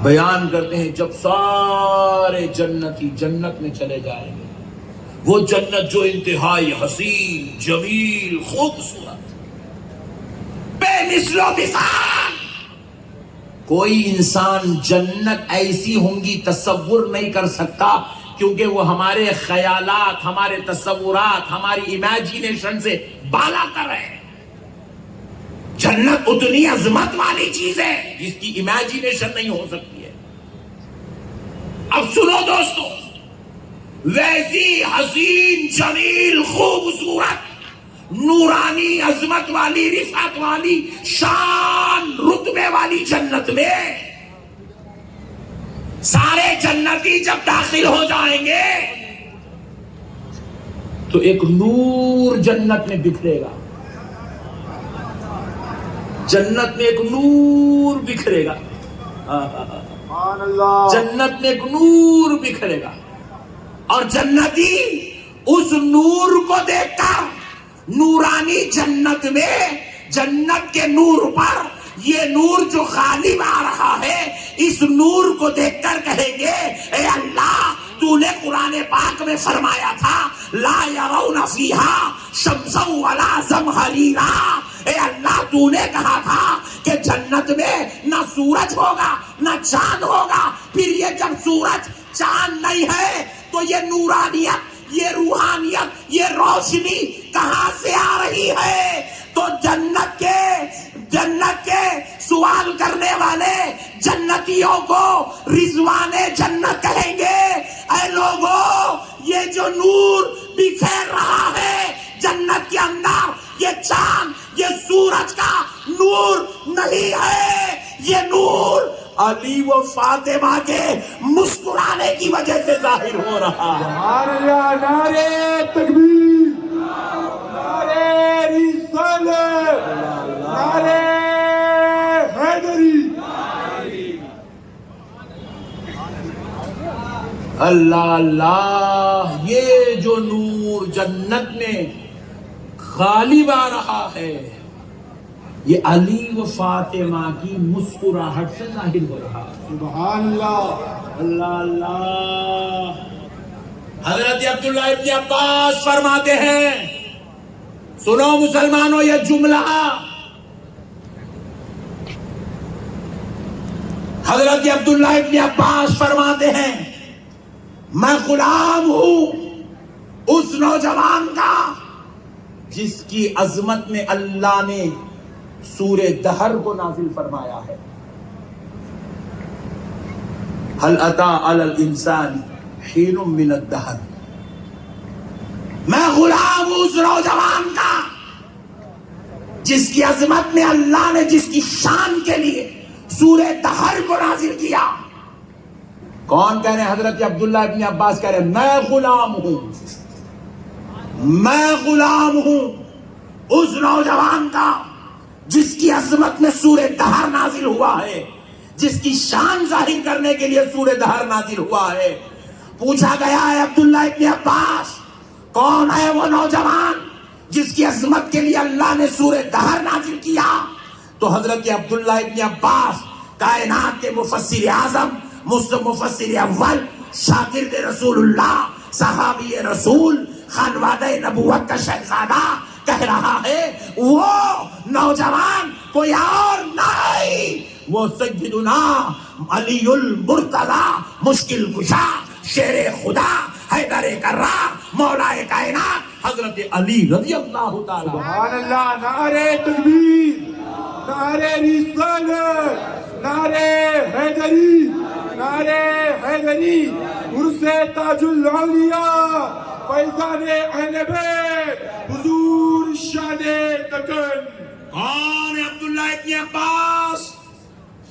بیان کرتے ہیں جب سارے جنتی جنت میں چلے جائیں گے، وہ جنت جو انتہائی حسین، جمیل، خوبصورت، بے مثل و مثال، کوئی انسان جنت ایسی ہوں گی تصور نہیں کر سکتا، کیونکہ وہ ہمارے خیالات، ہمارے تصورات، ہماری امیجینیشن سے بالا کر رہے ہیں۔ جنت اتنی عظمت والی چیز ہے جس کی امیجینیشن نہیں ہو سکتی ہے۔ اب سنو دوستو، ویسی حسین، جمیل، خوبصورت، نورانی، عظمت والی، رفعت والی، شان، رتبے والی جنت میں سارے جنتی جب داخل ہو جائیں گے تو ایک نور جنت میں بکھرے گا، جنت میں ایک نور بکھرے گا، سبحان اللہ، جنت میں ایک نور بکھرے گا، اور جنتی اس نور کو دیکھ کر نورانی جنت میں، جنت کے نور پر یہ نور جو غالب آ رہا ہے، اس نور کو دیکھ کر کہیں گے اے اللہ، تو نے قرآن پاک میں فرمایا تھا لا یرون فیہا شمسا ولا زمہریرا، اے اللہ تو نے کہا تھا کہ جنت میں نہ سورج ہوگا نہ چاند ہوگا، پھر یہ جب سورج چاند نہیں ہے تو یہ نورانیت، یہ روحانیت، یہ روشنی کہاں سے آ رہی ہے؟ تو جنت کے سوال کرنے والے جنتیوں کو رضوان جنت کہیں گے اے لوگوں، یہ جو نور بکھیر رہا ہے جنت کے اندر، یہ چاند، یہ سورج کا نور نہیں ہے، یہ نور علی و فاطمہ کے مسکرانے کی وجہ سے ظاہر ہو رہا ہے۔ سبحان اللہ، نعرہ تکبیر، نعرہ رسالت، نعرہ حیدری۔ اللہ اللہ، یہ جو نور جنت میں غالب آ رہا ہے، یہ علی و فاطمہ کی مسکراہٹ سے ظاہر ہو رہا ہے۔ سبحان اللہ، اللہ اللہ۔ حضرت عبداللہ ابن عباس فرماتے ہیں، سنو مسلمانوں یہ جملہ، حضرت عبداللہ ابن عباس فرماتے ہیں میں غلام ہوں اس نوجوان کا جس کی عظمت میں اللہ نے سورہ دہر کو نازل فرمایا ہے۔ هل اتى على الانسان حين من الدهر، میں غلام ہوں اس نوجوان کا جس کی عظمت میں اللہ نے جس کی شان کے لیے سورہ دہر کو نازل کیا۔ کون کہہ رہے ہیں؟ حضرت عبداللہ ابن عباس کہہ رہے ہیں میں غلام ہوں، میں غلام ہوں اس نوجوان کا جس کی عظمت میں سورہ دہر نازل ہوا ہے، جس کی شان ظاہر کرنے کے لیے سورہ دہر نازل ہوا ہے۔ پوچھا گیا ہے عبداللہ ابن عباس کون ہے وہ نوجوان جس کی عظمت کے لیے اللہ نے سورہ دہر نازل کیا؟ تو تو حضرت عبداللہ ابن عباس کائنات کے مفسر اعظم، مفسر اول، شاگرد رسول اللہ، صحابی رسول، خانوادہ نبوت کا شہزادہ کہہ رہا ہے وہ نوجوان کوئی اور نہیں، وہ سیدنا علی المرتضی، مشکل کشا، شیر خدا، حیدر کرار، مولا کائنات حضرت علی رضی اللہ تعالی۔ سبحان اللہ، نعرہ تکبیر، نعرہ رسالت، نعرہ حیدری، نعرہ حیدری، عرس تاج الاولیاء، فیضان اہل بیت، حضور شان دکن۔ کون ہے عبداللہ ابن عباس؟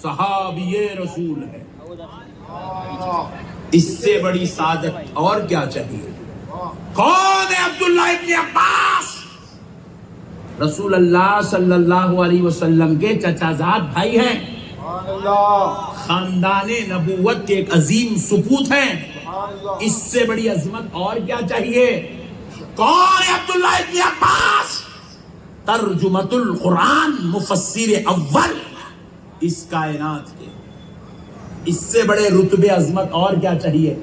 صحابی رسول ہے، اس سے بڑی سعادت اور کیا چاہیے؟ کون ہے عبداللہ ابن عباس؟ رسول اللہ صلی اللہ علیہ وسلم کے چچا زاد بھائی ہیں، سبحان اللہ، خاندان نبوت کے ایک عظیم سپوت ہیں، سبحان اللہ، اس سے بڑی عظمت اور کیا چاہیے؟ کون ہے عبداللہ ابن عباس؟ ترجمۃ القرآن، مفسر اول اس کائنات کے، اس سے بڑے رتبے عظمت اور کیا چاہیے؟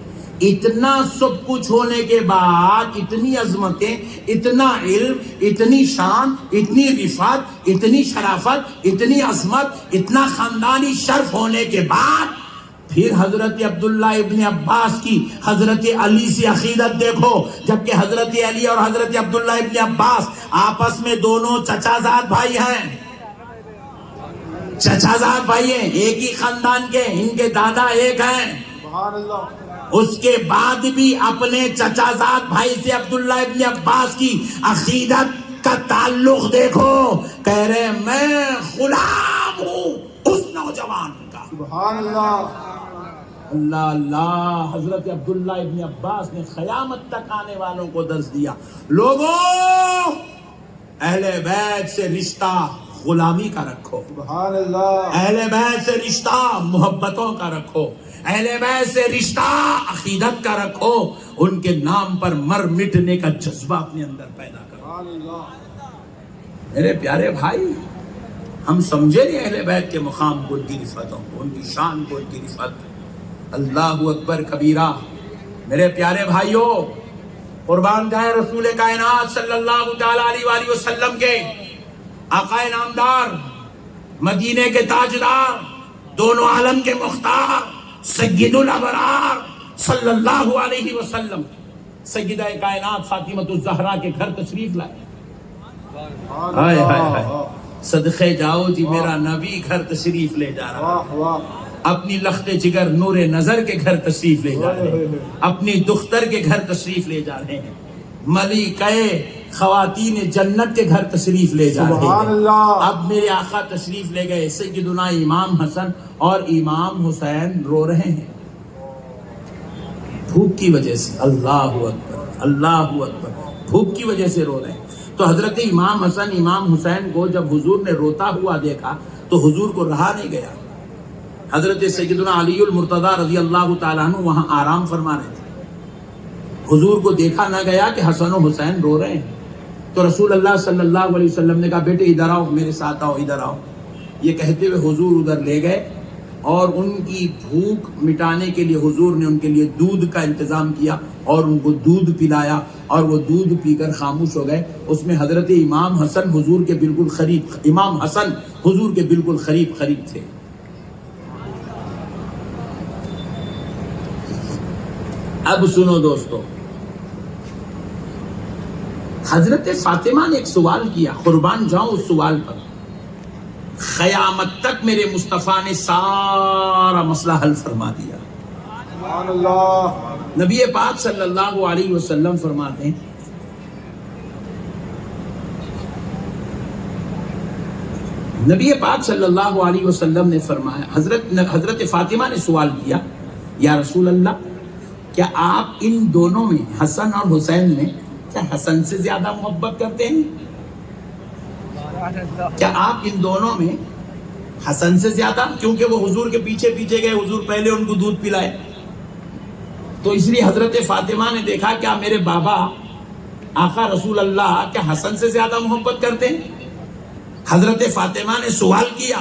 اتنا سب کچھ ہونے کے بعد، اتنی عظمتیں، اتنا علم، اتنی شان، اتنی رفعت، اتنی شرافت، اتنی عظمت، اتنا خاندانی شرف ہونے کے بعد پھر حضرت عبداللہ ابن عباس کی حضرت علی سے عقیدت دیکھو، جبکہ حضرت علی اور حضرت عبداللہ ابن عباس آپس میں دونوں چچا زاد بھائی ہیں، چچا زاد بھائی ہیں، ایک ہی خاندان کے، ان کے دادا ایک ہیں، سبحان اللہ، اس کے بعد بھی اپنے چچا زاد بھائی سے عبداللہ ابن عباس کی عقیدت کا تعلق دیکھو، کہہ رہے میں غلام ہوں اس نوجوان کا۔ سبحان اللہ، اللہ اللہ، حضرت عبداللہ ابن عباس نے قیامت تک آنے والوں کو درس دیا، لوگوں اہل بیت سے رشتہ غلامی کا رکھو، سبحان اللہ، اہل بیت سے رشتہ محبتوں کا رکھو، اہل بیت سے رشتہ عقیدت کا رکھو، ان کے نام پر مر مٹنے کا جذبہ اپنے اندر پیدا کرو۔ سبحان اللہ، میرے پیارے بھائی، ہم سمجھے نہیں اہل بیت کے مقام کو، ان کی رفعتوں کو، ان کی شان کو، ان کی رفعت۔ اللہ اکبر کبیرہ۔ میرے پیارے بھائیوں، قربان جائے رسول کائنات صلی اللہ تعالی علیہ وآلہ وسلم کے آقا نامدار، مدینے کے تاجدار، دونوں عالم کے مختار، سید الابرار صلی اللہ علیہ وسلم سیدہ کائنات فاطمۃ الزہرا کے گھر تشریف لائے۔ ہائے ہائے ہائے، صدقے جاؤ جی، میرا نبی گھر تشریف لے جا رہا ہے، واہ واہ، اپنی لخت جگر نور نظر کے گھر تشریف لے جا رہے ہیں، اپنی دختر کے گھر تشریف لے جا رہے ہیں، ملکہ خواتین جنت کے گھر تشریف لے جا رہے سبحان ہیں۔ اللہ، اب میرے آقا تشریف لے گئے، سیدنا امام حسن اور امام حسین رو رہے ہیں بھوک کی وجہ سے۔ اللہ اکبر، اللہ اکبر، بھوک کی وجہ سے رو رہے ہیں۔ تو حضرت امام حسن امام حسین کو جب حضور نے روتا ہوا دیکھا تو حضور کو رہا نہیں گیا۔ حضرت سیدنا علی المرتضی رضی اللہ تعالیٰ عنہ وہاں آرام فرما رہے تھے، حضور کو دیکھا نہ گیا کہ حسن و حسین رو رہے ہیں۔ تو رسول اللہ صلی اللہ علیہ وسلم نے کہا بیٹے ادھر آؤ، میرے ساتھ آؤ، ادھر آؤ۔ یہ کہتے ہوئے حضور ادھر لے گئے اور ان کی بھوک مٹانے کے لیے حضور نے ان کے لیے دودھ کا انتظام کیا اور ان کو دودھ پلایا، اور وہ دودھ پی کر خاموش ہو گئے۔ اس میں حضرت امام حسن حضور کے بالکل قریب، امام حسن حضور کے بالکل قریب تھے۔ اب سنو دوستو، حضرت فاطمہ نے ایک سوال کیا، قربان جاؤں اس سوال پر۔ قیامت تک میرے مصطفیٰ نے سارا مسئلہ حل فرما دیا۔ سبحان اللہ، نبی پاک صلی اللہ علیہ وسلم فرماتے ہیں، نبی پاک صلی اللہ علیہ وسلم نے فرمایا، حضرت فاطمہ نے سوال کیا، یا رسول اللہ کیا آپ ان دونوں میں، حسن اور حسین میں، کیا حسن سے زیادہ محبت کرتے ہیں؟ کیا آپ ان دونوں میں حسن سے زیادہ، کیونکہ وہ حضور کے پیچھے پیچھے گئے، حضور پہلے ان کو دودھ پلائے، تو اس لیے حضرت فاطمہ نے دیکھا کیا میرے بابا آقا رسول اللہ کیا حسن سے زیادہ محبت کرتے ہیں؟ حضرت فاطمہ نے سوال کیا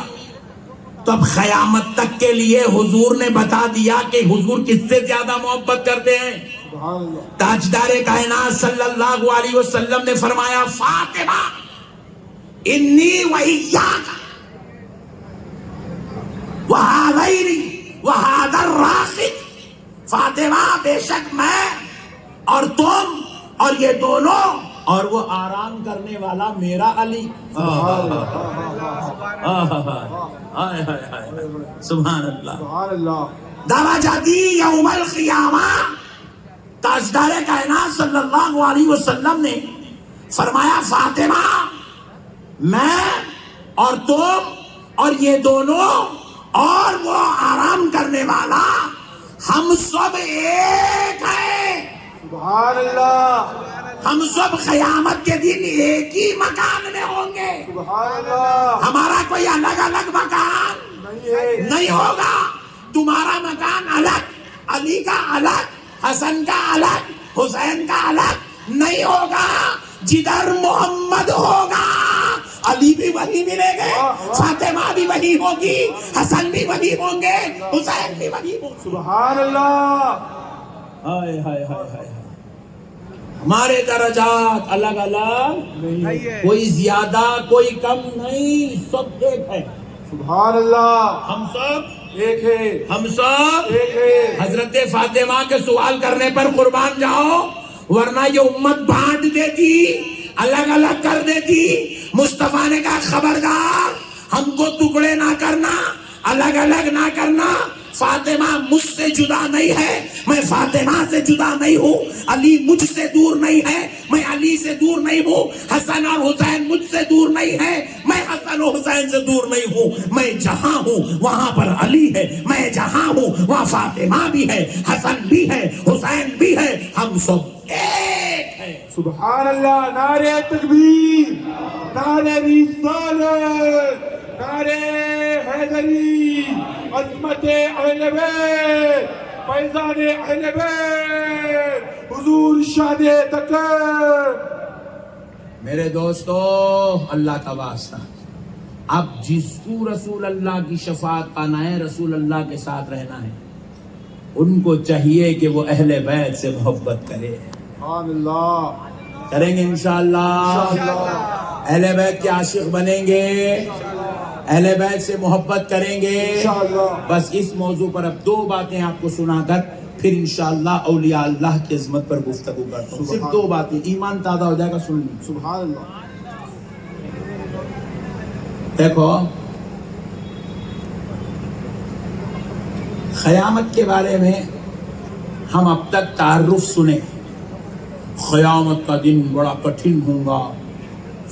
تو اب قیامت تک کے لیے حضور نے بتا دیا کہ حضور کس سے زیادہ محبت کرتے ہیں. تاجدار کائنات صلی اللہ علیہ وسلم نے فرمایا فاطمہ انی وإیاک وہذین وہذا الراقد، فاطمہ بے شک میں اور تم اور یہ دونوں اور وہ آرام کرنے والا میرا علی. سبحان اللہ. دعویٰ جاتی یوم القیامہ تاجدار کائنات صلی اللہ علیہ وسلم نے فرمایا فاطمہ میں اور تم اور یہ دونوں اور وہ آرام کرنے والا ہم سب ایک ہیں. سبحان اللہ. ہم سب قیامت کے دن ایک ہی مکان میں ہوں گے. سبحان اللہ. ہمارا کوئی الگ الگ مکان نہیں ہوگا. تمہارا مکان الگ، علی کا الگ، حسن کا الگ، حسین کا الگ نہیں ہوگا. جدھر محمد ہوگا علی بھی وہی ملیں گے، فاطمہ بھی وہی ہوگی، حسن بھی وہی ہوں گے، حسین بھی وہی ہوں گے. سبحان اللہ. ہائے ہائے ہائے ہائے. ہمارے درجات الگ الگ کوئی زیادہ کوئی کم نہیں، سب ایک ہے. سبحان اللہ. ہم سب ایک ہے. ہم سب ایک ہے. حضرت فاطمہ کے سوال کرنے پر قربان جاؤ، ورنہ یہ امت بانٹ دیتی، الگ الگ کر دیتی. مصطفیٰ نے کہا خبردار، ہم کو ٹکڑے نہ کرنا، الگ الگ نہ کرنا. فاطمہ مجھ سے جدا نہیں ہے، میں فاطمہ سے جدا نہیں ہوں. علی مجھ سے دور نہیں ہے، میں علی سے دور نہیں ہوں. حسن اور حسین مجھ سے دور نہیں ہے، میں حسن اور حسین سے دور نہیں ہوں. میں جہاں ہوں وہاں پر علی ہے، میں جہاں ہوں وہاں فاطمہ بھی ہے، حسن بھی ہے، حسین بھی ہے. ہم سب ایک ہیں. سبحان اللہ. نعرہ تکبیر، نعرہ رسالت، نعرہ حیدری، عظمت اہل بیت، فیضان اہل بیت، حضور شاد تکر. میرے دوستو، اللہ کا واسطہ، اب جس کو رسول اللہ کی شفاعت پانا ہے، رسول اللہ کے ساتھ رہنا ہے، ان کو چاہیے کہ وہ اہل بیت سے محبت کرے. سبحان اللہ. کریں گے انشاءاللہ. اہل بیت کے عاشق بنیں گے، اہل بیت سے محبت کریں گے. بس اس موضوع پر اب دو باتیں آپ کو سنا کر پھر انشاءاللہ اولیاء اللہ کی عظمت پر گفتگو کرتا ہوں. صرف دو باتیں، ایمان تازہ ہو جائے گا. سن لیں. سبحان اللہ. دیکھو، قیامت کے بارے میں ہم اب تک تعارف سنے. قیامت کا دن بڑا کٹھن ہوگا،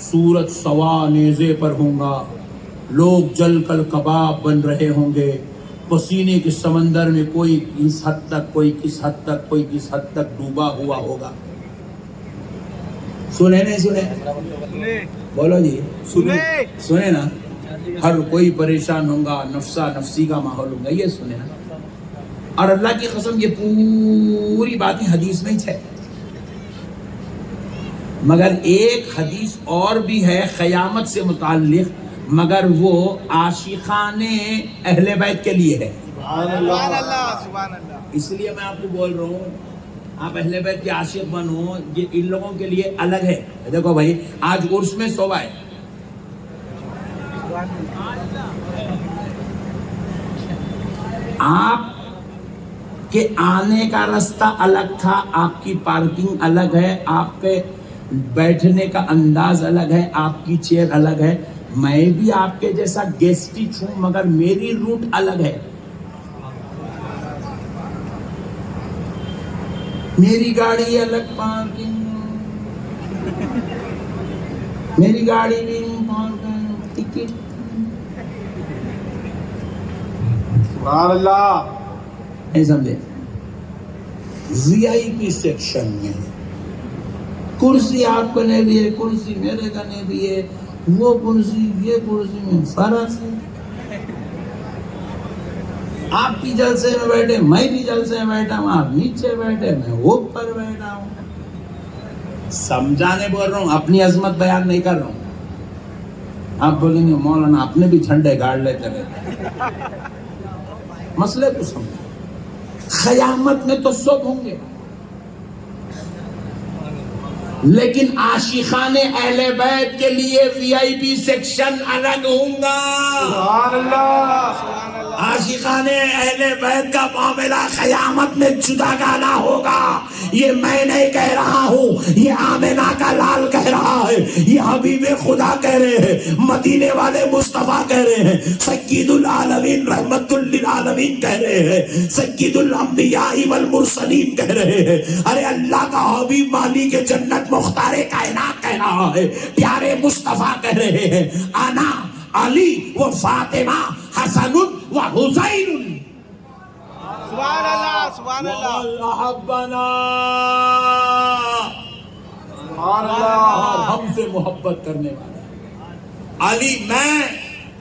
سورج سوا نیزے پر ہوگا، لوگ جل کر کباب بن رہے ہوں گے، پسینے کے سمندر میں کوئی اس حد تک، کوئی کس حد تک، کوئی کس حد تک ڈوبا ہوا ہوگا. سنے نہیں سنے؟ بولو جی. سنے نا؟ ہر کوئی پریشان ہوگا، نفسا نفسی کا ماحول ہوگا. یہ سنے نا؟ اور اللہ کی قسم یہ پوری باتیں حدیث میں ہے. مگر ایک حدیث اور بھی ہے قیامت سے متعلق، مگر وہ عاشقان اہل بیت کے لیے ہے. سبحان اللہ. سبحان اللہ. اس لیے میں آپ کو بول رہا ہوں، آپ اہل بیت کے عاشق بنو. یہ ان لوگوں کے لیے الگ ہے. دیکھو بھائی، آج عرس میں صبح ہے، آپ کے آنے کا رستہ الگ تھا، آپ کی پارکنگ الگ ہے، آپ کے بیٹھنے کا انداز الگ ہے، آپ کی چیئر الگ ہے. میں بھی آپ کے جیسا گیسٹک ہوں، مگر میری روٹ الگ ہے. میری گاڑی الگ پارکنگ، میری گاڑی بھی پارکنگ، ٹکٹ. سبحان اللہ. نہیں سمجھے؟ وی آئی پی سیکشن میں کرسی آپ کو نہیں بھی ہے، کرسی میرے کا نہیں بھی ہے، وہ کرسی یہ کرسی میں فرق ہے. آپ بھی جلسے میں بیٹھے، میں بھی جلسے میں بیٹھا ہوں، آپ نیچے بیٹھے، میں اوپر بیٹھا ہوں. سمجھانے بول رہا ہوں، اپنی عظمت بیان نہیں کر رہا ہوں. آپ بولیں گے مولانا اپنے بھی جھنڈے گاڑ لیتے رہتے ہیں. مسئلے کو سمجھو. قیامت میں تو سب ہوں گے، لیکن عاشقان اہل بیت کے لیے وی آئی پی سیکشن الگ ہوں گا. سبحان اللہ. عاشقان اہل بیت کا معاملہ قیامت میں جدا گانا ہوگا. یہ میں نہیں کہہ رہا ہوں، یہ آمنہ کا لال کہہ رہا ہے، یہ حبیب خدا کہہ رہے ہیں، مدینے والے مصطفیٰ کہہ رہے ہیں، سید العالمین رحمت للعالمین کہہ رہے ہیں، سید الانبیاء والمرسلین کہہ رہے ہیں. ارے اللہ کا حبیب مالک جنت مختار کائنات کہہ رہا ہے، پیارے مصطفیٰ کہہ رہے ہیں، انا علی و فاطمہ حسن و حسین سبحان اللہ. سبحان اللہ. احبنا، سبحان اور اللہ. ہم سے محبت کرنے والا علی، میں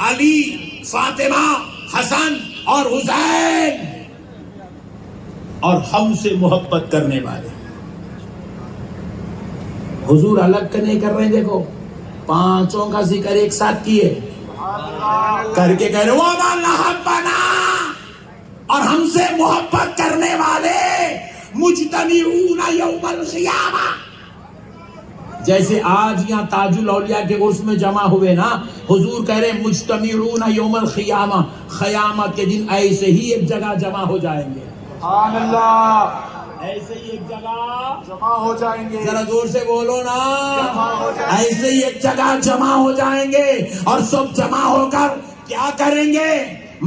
علی، فاطمہ، حسن اور حسین، اور ہم سے محبت کرنے والے. حضور الگ کا نہیں کر رہے ہیں، دیکھو پانچوں کا ذکر ایک ساتھ کیے کر کے کہہ رہے وَمَنْ أَحَبَّنَا، اور ہم سے محبت کرنے والے مجتمعون یوم القیامہ. جیسے آج یہاں تاج الاولیاء کے عرس میں جمع ہوئے نا، حضور کہہ رہے مجتمعون یوم القیامہ، قیامت کے دن ایسے ہی ایک جگہ جمع ہو جائیں گے. سبحان اللہ. ایسے ہی ایک جگہ جمع ہو جائیں گے. ذرا زور سے بولو نا. جمع ہو جائیں گے. ایسے ہی ایک جگہ جمع ہو جائیں گے، اور سب جمع ہو کر کیا کریں گے؟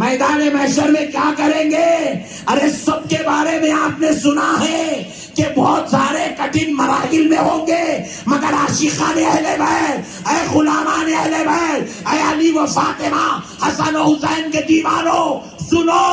میدان محشر میں کیا کریں گے؟ ارے سب کے بارے میں آپ نے سنا ہے کہ بہت سارے کٹھن مراحل میں ہوں گے، مگر عاشقان اہل بیت، اے غلامان اہل بیت، اے علی و فاطمہ، حسن و حسین کے دیوانوں، سنو،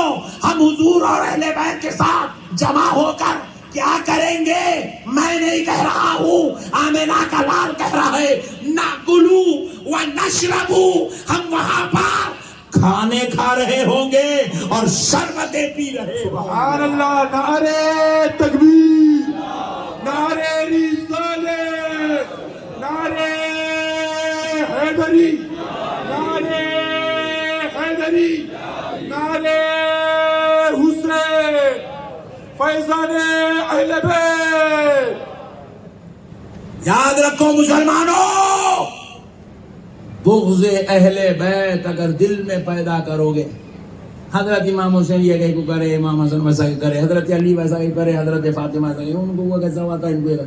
ہم حضور اور اہل بیت کے ساتھ جمع ہو کر کیا کریں گے؟ میں نہیں کہہ رہا ہوں، آمنہ کا لال کہہ رہا ہے، ناکلو و نشربو، ہم وہاں پر کھانے کھا رہے ہوں گے اور شربتیں پی رہے ہوں گے. سبحان اللہ. نعرے تکبیر، نعرے رسالت، نعرے حیدری، نعرے حیدری، نعرے حسین، فیضان اہل بیت. یاد رکھو مسلمانوں، بغض اہل بیت اگر دل میں پیدا کرو گے، حضرت امام حسین یہ کہ کرے، امام حسن ویسا کرے، حضرت علی ویسا کرے، حضرت فاطمہ ویسا کرے، ان کو وہ کیسا ہوا تھا؟ ان کو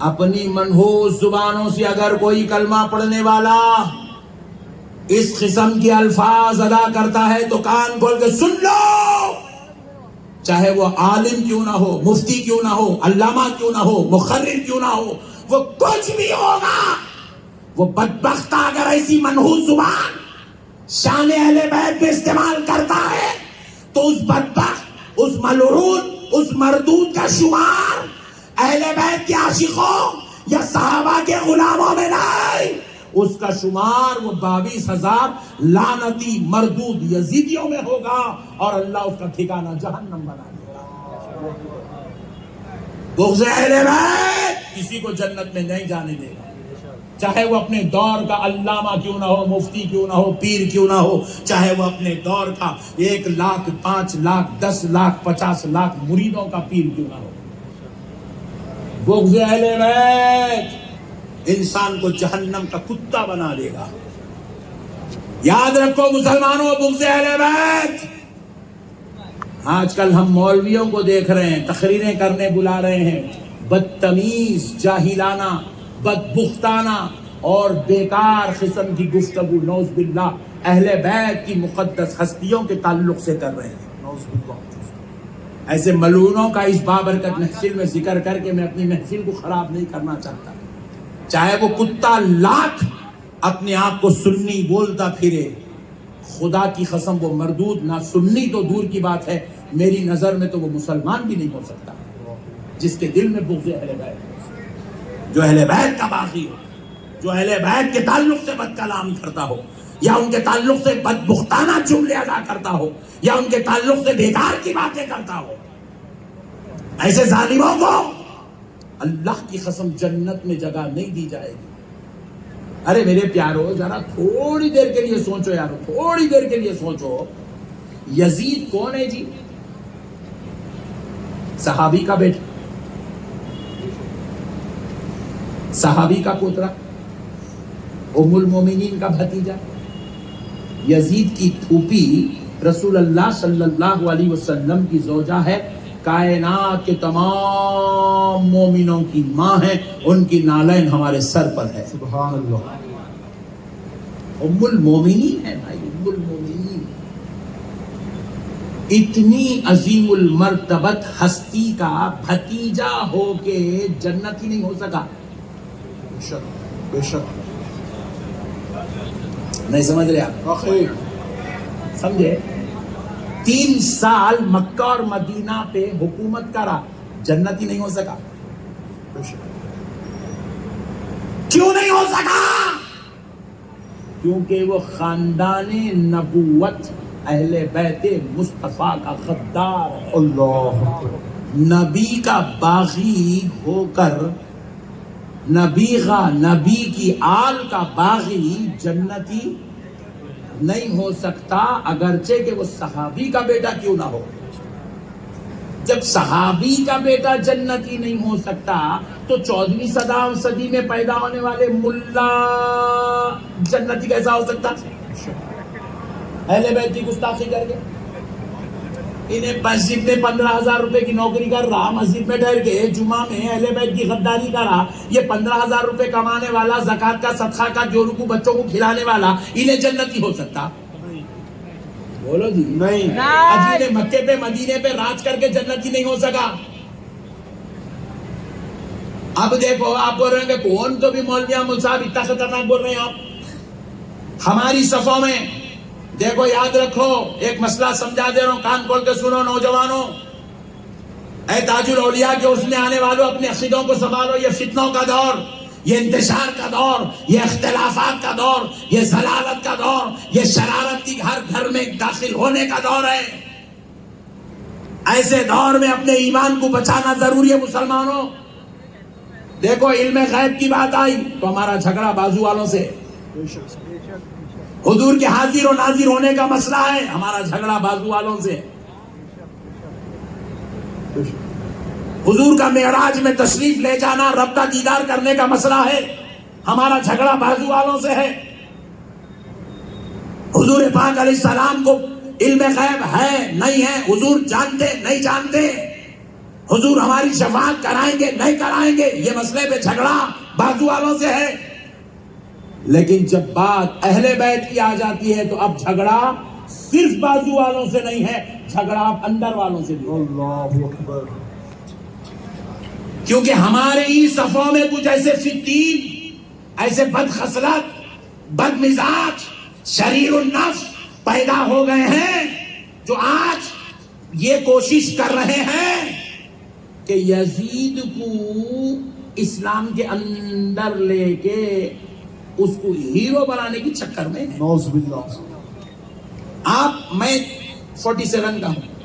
اپنی منحوس زبانوں سے اگر کوئی کلمہ پڑھنے والا اس قسم کے الفاظ ادا کرتا ہے تو کان کھول کے سن لو، چاہے وہ عالم کیوں نہ ہو، مفتی کیوں نہ ہو، علامہ کیوں نہ ہو، مخرر کیوں نہ ہو، وہ کچھ بھی ہوگا، وہ بدبختہ اگر ایسی منحوس زبان شان اہل بیت میں استعمال کرتا ہے تو اس بدبخت، اس ملعون، اس مردود کا شمار اہل بیت کے عاشقوں یا صحابہ کے غلاموں میں نہیں، اس کا شمار وہ 22,000 لعنتی مردود یزیدیوں میں ہوگا، اور اللہ اس کا ٹھکانہ جہنم بنا دے گا. بغض اہل بیت کسی کو جنت میں نہیں جانے دے گا، چاہے وہ اپنے دور کا علامہ کیوں نہ ہو، مفتی کیوں نہ ہو، پیر کیوں نہ ہو، چاہے وہ اپنے دور کا 1 لاکھ 5 لاکھ 10 لاکھ 50 لاکھ مریدوں کا پیر کیوں نہ ہو. بغض اہل بیت انسان کو جہنم کا کتا بنا دے گا. یاد رکھو مسلمانوں، بغض اہل بیت. آج کل ہم مولویوں کو دیکھ رہے ہیں، تقریریں کرنے بلا رہے ہیں، بدتمیز، جاہلانہ، بدبختانہ اور بیکار قسم کی گفتگو نعوذ باللہ اہل بیت کی مقدس ہستیوں کے تعلق سے کر رہے ہیں. نعوذ باللہ. ایسے ملعونوں کا اس بابرکت محفل میں ذکر کر کے میں اپنی محفل کو خراب نہیں کرنا چاہتا. چاہے وہ کتا لاکھ اپنے آپ کو سنی بولتا پھرے، خدا کی قسم وہ مردود نہ سنی تو دور کی بات ہے، میری نظر میں تو وہ مسلمان بھی نہیں ہو سکتا جس کے دل میں بغض اہل بیت، جو اہل بیت کا باغی ہو، جو اہل بیت کے تعلق سے بد کلام کرتا ہو، یا ان کے تعلق سے بدبختانہ جملے ادا کرتا ہو، یا ان کے تعلق سے بیکار کی باتیں کرتا ہو. ایسے ظالموں کو اللہ کی قسم جنت میں جگہ نہیں دی جائے گی. ارے میرے پیارو ذرا تھوڑی دیر کے لیے سوچو یارو، تھوڑی دیر کے لیے سوچو، یزید کون ہے جی؟ صحابی کا بیٹا، صحابی کا پوترا، ام المومنین کا بھتیجا، یزید کی پھوپھی رسول اللہ صلی اللہ علیہ وسلم کی زوجہ ہے، کائنات کے تمام مومنوں کی ماں ہے، ان کی نالین ہمارے سر پر ہے، سبحان اللہ. ام المومنین ہے بھائی، ام المومنین. اتنی عظیم المرتبت ہستی کا بھتیجا ہو کے جنتی نہیں ہو سکا. بے شک بے شک. نہیں سمجھ رہے آپ؟ آخر سمجھے؟ 3 سال مکہ اور مدینہ پہ حکومت کرا، جنتی نہیں ہو سکا. بے شک. کیوں نہیں ہو سکا؟ کیونکہ وہ خاندان نبوت اہل بیت مصطفیٰ کا غدار ہے. اللہ نبی کا باغی ہو کر، نبی کی آل کا باغی جنتی نہیں ہو سکتا، اگرچہ کہ وہ صحابی کا بیٹا کیوں نہ ہو. جب صحابی کا بیٹا جنتی نہیں ہو سکتا تو 14ویں صدی میں پیدا ہونے والے ملا جنتی کیسا ہو سکتا؟ اہل بیت کی گستاخی کر کے انہیں مسجد میں 15,000 روپے کی نوکری کر رہا، مسجد میں ٹھہر کے جمعہ میں اہل بیت کی غداری کر رہا، یہ 15,000 روپے کمانے والا، زکات کا صدقہ کا جو رکو بچوں کو کھلانے والا، انہیں جنتی ہو سکتا؟ بولو جی نہیں. اجی نے مکے پہ مدینے پہ راج کر کے جنتی نہیں ہو سکا. اب دیکھو آپ بول رہے ہیں کہ کون تو بھی مولوی مول صاحب اتنا خطرناک بول رہے ہیں آپ ہماری صفوں میں. دیکھو یاد رکھو، ایک مسئلہ سمجھا دے رہا ہوں، کان کھول کے سنو نوجوانوں. اے تاج الاولیاء کے اس میں آنے والوں، اپنے عقیدوں کو سنبھالو. یہ فتنوں کا دور، یہ انتشار کا دور، یہ اختلافات کا دور، یہ ضلالت کا دور، یہ شرارت کی ہر گھر میں داخل ہونے کا دور ہے. ایسے دور میں اپنے ایمان کو بچانا ضروری ہے مسلمانوں. دیکھو علم غیب کی بات آئی تو ہمارا جھگڑا بازو والوں سے. بے شک. حضور کے حاضر و ناظر ہونے کا مسئلہ ہے، ہمارا جھگڑا بازو والوں سے. بے شک. حضور کا معراج میں تشریف لے جانا، رب کا دیدار کرنے کا مسئلہ ہے، ہمارا جھگڑا بازو والوں سے ہے. حضور پاک علیہ السلام کو علم غیب ہے نہیں ہے، حضور جانتے نہیں جانتے، حضور ہماری شفاعت کرائیں گے نہیں کرائیں گے، یہ مسئلے پہ جھگڑا بازو والوں سے ہے. لیکن جب بات اہل بیت کی آ جاتی ہے تو اب جھگڑا صرف بازو والوں سے نہیں ہے، جھگڑا اب اندر والوں سے بھی ہے. اللہ اکبر. کیونکہ ہمارے ہی صفوں میں کچھ ایسے فتین، ایسے بد خصلت، بد مزاج، شریر النفس پیدا ہو گئے ہیں جو آج یہ کوشش کر رہے ہیں کہ یزید کو اسلام کے اندر لے کے اس کو ہیرو بنانے کی چکر میں ہے. نعوذ باللہ. میں 47 کا ہوں،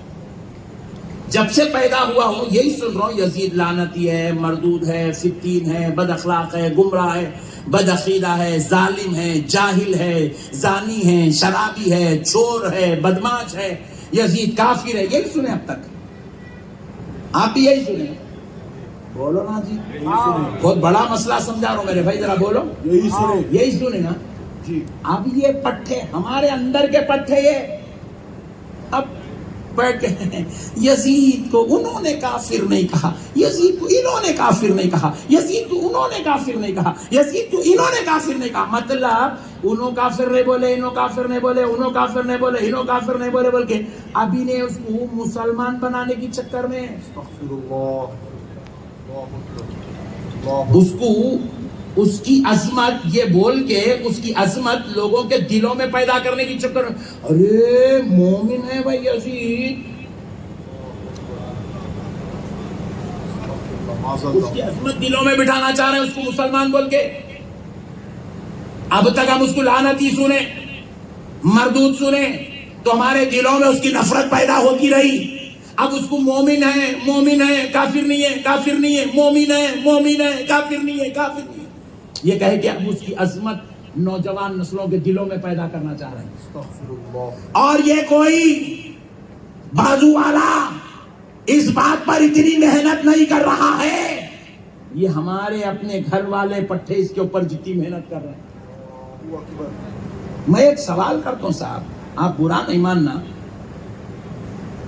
جب سے پیدا ہوا ہوں یہی سن رہا ہوں، یزید لعنتی ہے، مردود ہے، فتین ہے، بد اخلاق ہے، گمراہ ہے، بد عقیدہ ہے، ظالم ہے، جاہل ہے، زانی ہے، شرابی ہے، چور ہے، بدماش ہے، یزید کافر ہے. یہی سنے اب تک؟ آپ بھی یہی سنے؟ بولو نا جی. بہت بڑا مسئلہ سمجھا رہا ہوں میرے بھائی، ذرا بولو. یہی سنے. یہی سنے نا جی. اب یہ پٹھے ہمارے اندر کے پٹھے، یہ اب بیٹھ کے یزید کو انہوں نے کافر نہیں کہا، یزید کو انہوں نے کافر نہیں کہا، یزید کو انہوں نے کافر نہیں کہا، یزید کو انہوں نے کافر نہیں کہا. مطلب انہوں کافر نہیں بولے، انہوں کافر نہیں بولے، انہوں کافر نہیں بولے، انہوں کافر نہیں بولے بول کے ابھی نے اس کو مسلمان بنانے کی چکر میں استغفر اللہ. اس کو اس کی عظمت یہ بول کے اس کی عظمت لوگوں کے دلوں میں پیدا کرنے کی چکر میں، ارے مومن ہے بھائی یزید، اس کی عظمت دلوں میں بٹھانا چاہ رہے ہیں اس کو مسلمان بول کے. اب تک ہم اس کو لعنتی سنے، مردود سنے تو ہمارے دلوں میں اس کی نفرت پیدا ہوتی رہی. اب اس کو مومن ہے، مومن ہے، کافر نہیں ہے، کافر نہیں ہے، مومن ہے، مومن ہے، کافر نہیں ہے، کافر نہیں ہے، یہ کہہ کے اب اس کی عظمت نوجوان نسلوں کے دلوں میں پیدا کرنا چاہ رہے ہیں. اور یہ کوئی بازو والا اس بات پر اتنی محنت نہیں کر رہا ہے، یہ ہمارے اپنے گھر والے پٹھے اس کے اوپر جتنی محنت کر رہے ہیں. میں ایک سوال کرتا ہوں صاحب، آپ برا نہیں ماننا.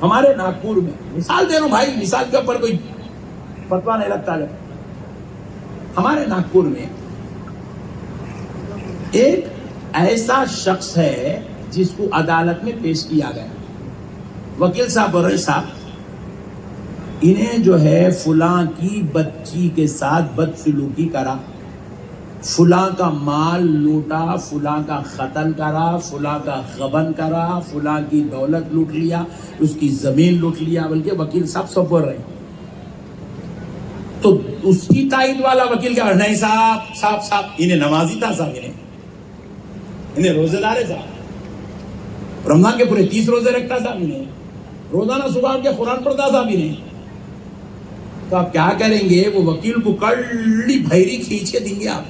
ہمارے ناگپور میں مثال دے رہا ہوں بھائی، مثال کے اوپر کوئی فتوا نہیں لگتا ہے. ہمارے ناگپور میں ایک ایسا شخص ہے جس کو عدالت میں پیش کیا گیا. وکیل صاحب اور رئیس صاحب، انہیں جو ہے فلاں کی بچی کے ساتھ بدسلوکی کرا، فلاں کا مال لوٹا، فلاں کا قتل کرا، فلاں کا غبن کرا، فلاں کی دولت لوٹ لیا، اس کی زمین لوٹ لیا. بلکہ وکیل صاحب سب بول رہے ہیں. تو اس کی تائید والا وکیل کیا، نہیں صاحب صاحب صاحب انہیں نمازی تھا صاحب، انہیں روزے دار ہے صاحب، رمضان کے پورے 30 روزے رکھتا صاحب، انہیں روزانہ صبح کے قرآن پڑھتا صاحب انہیں. تو آپ کیا کریں گے؟ وہ وکیل کو کڑی بھیری کھینچے دیں گے، آپ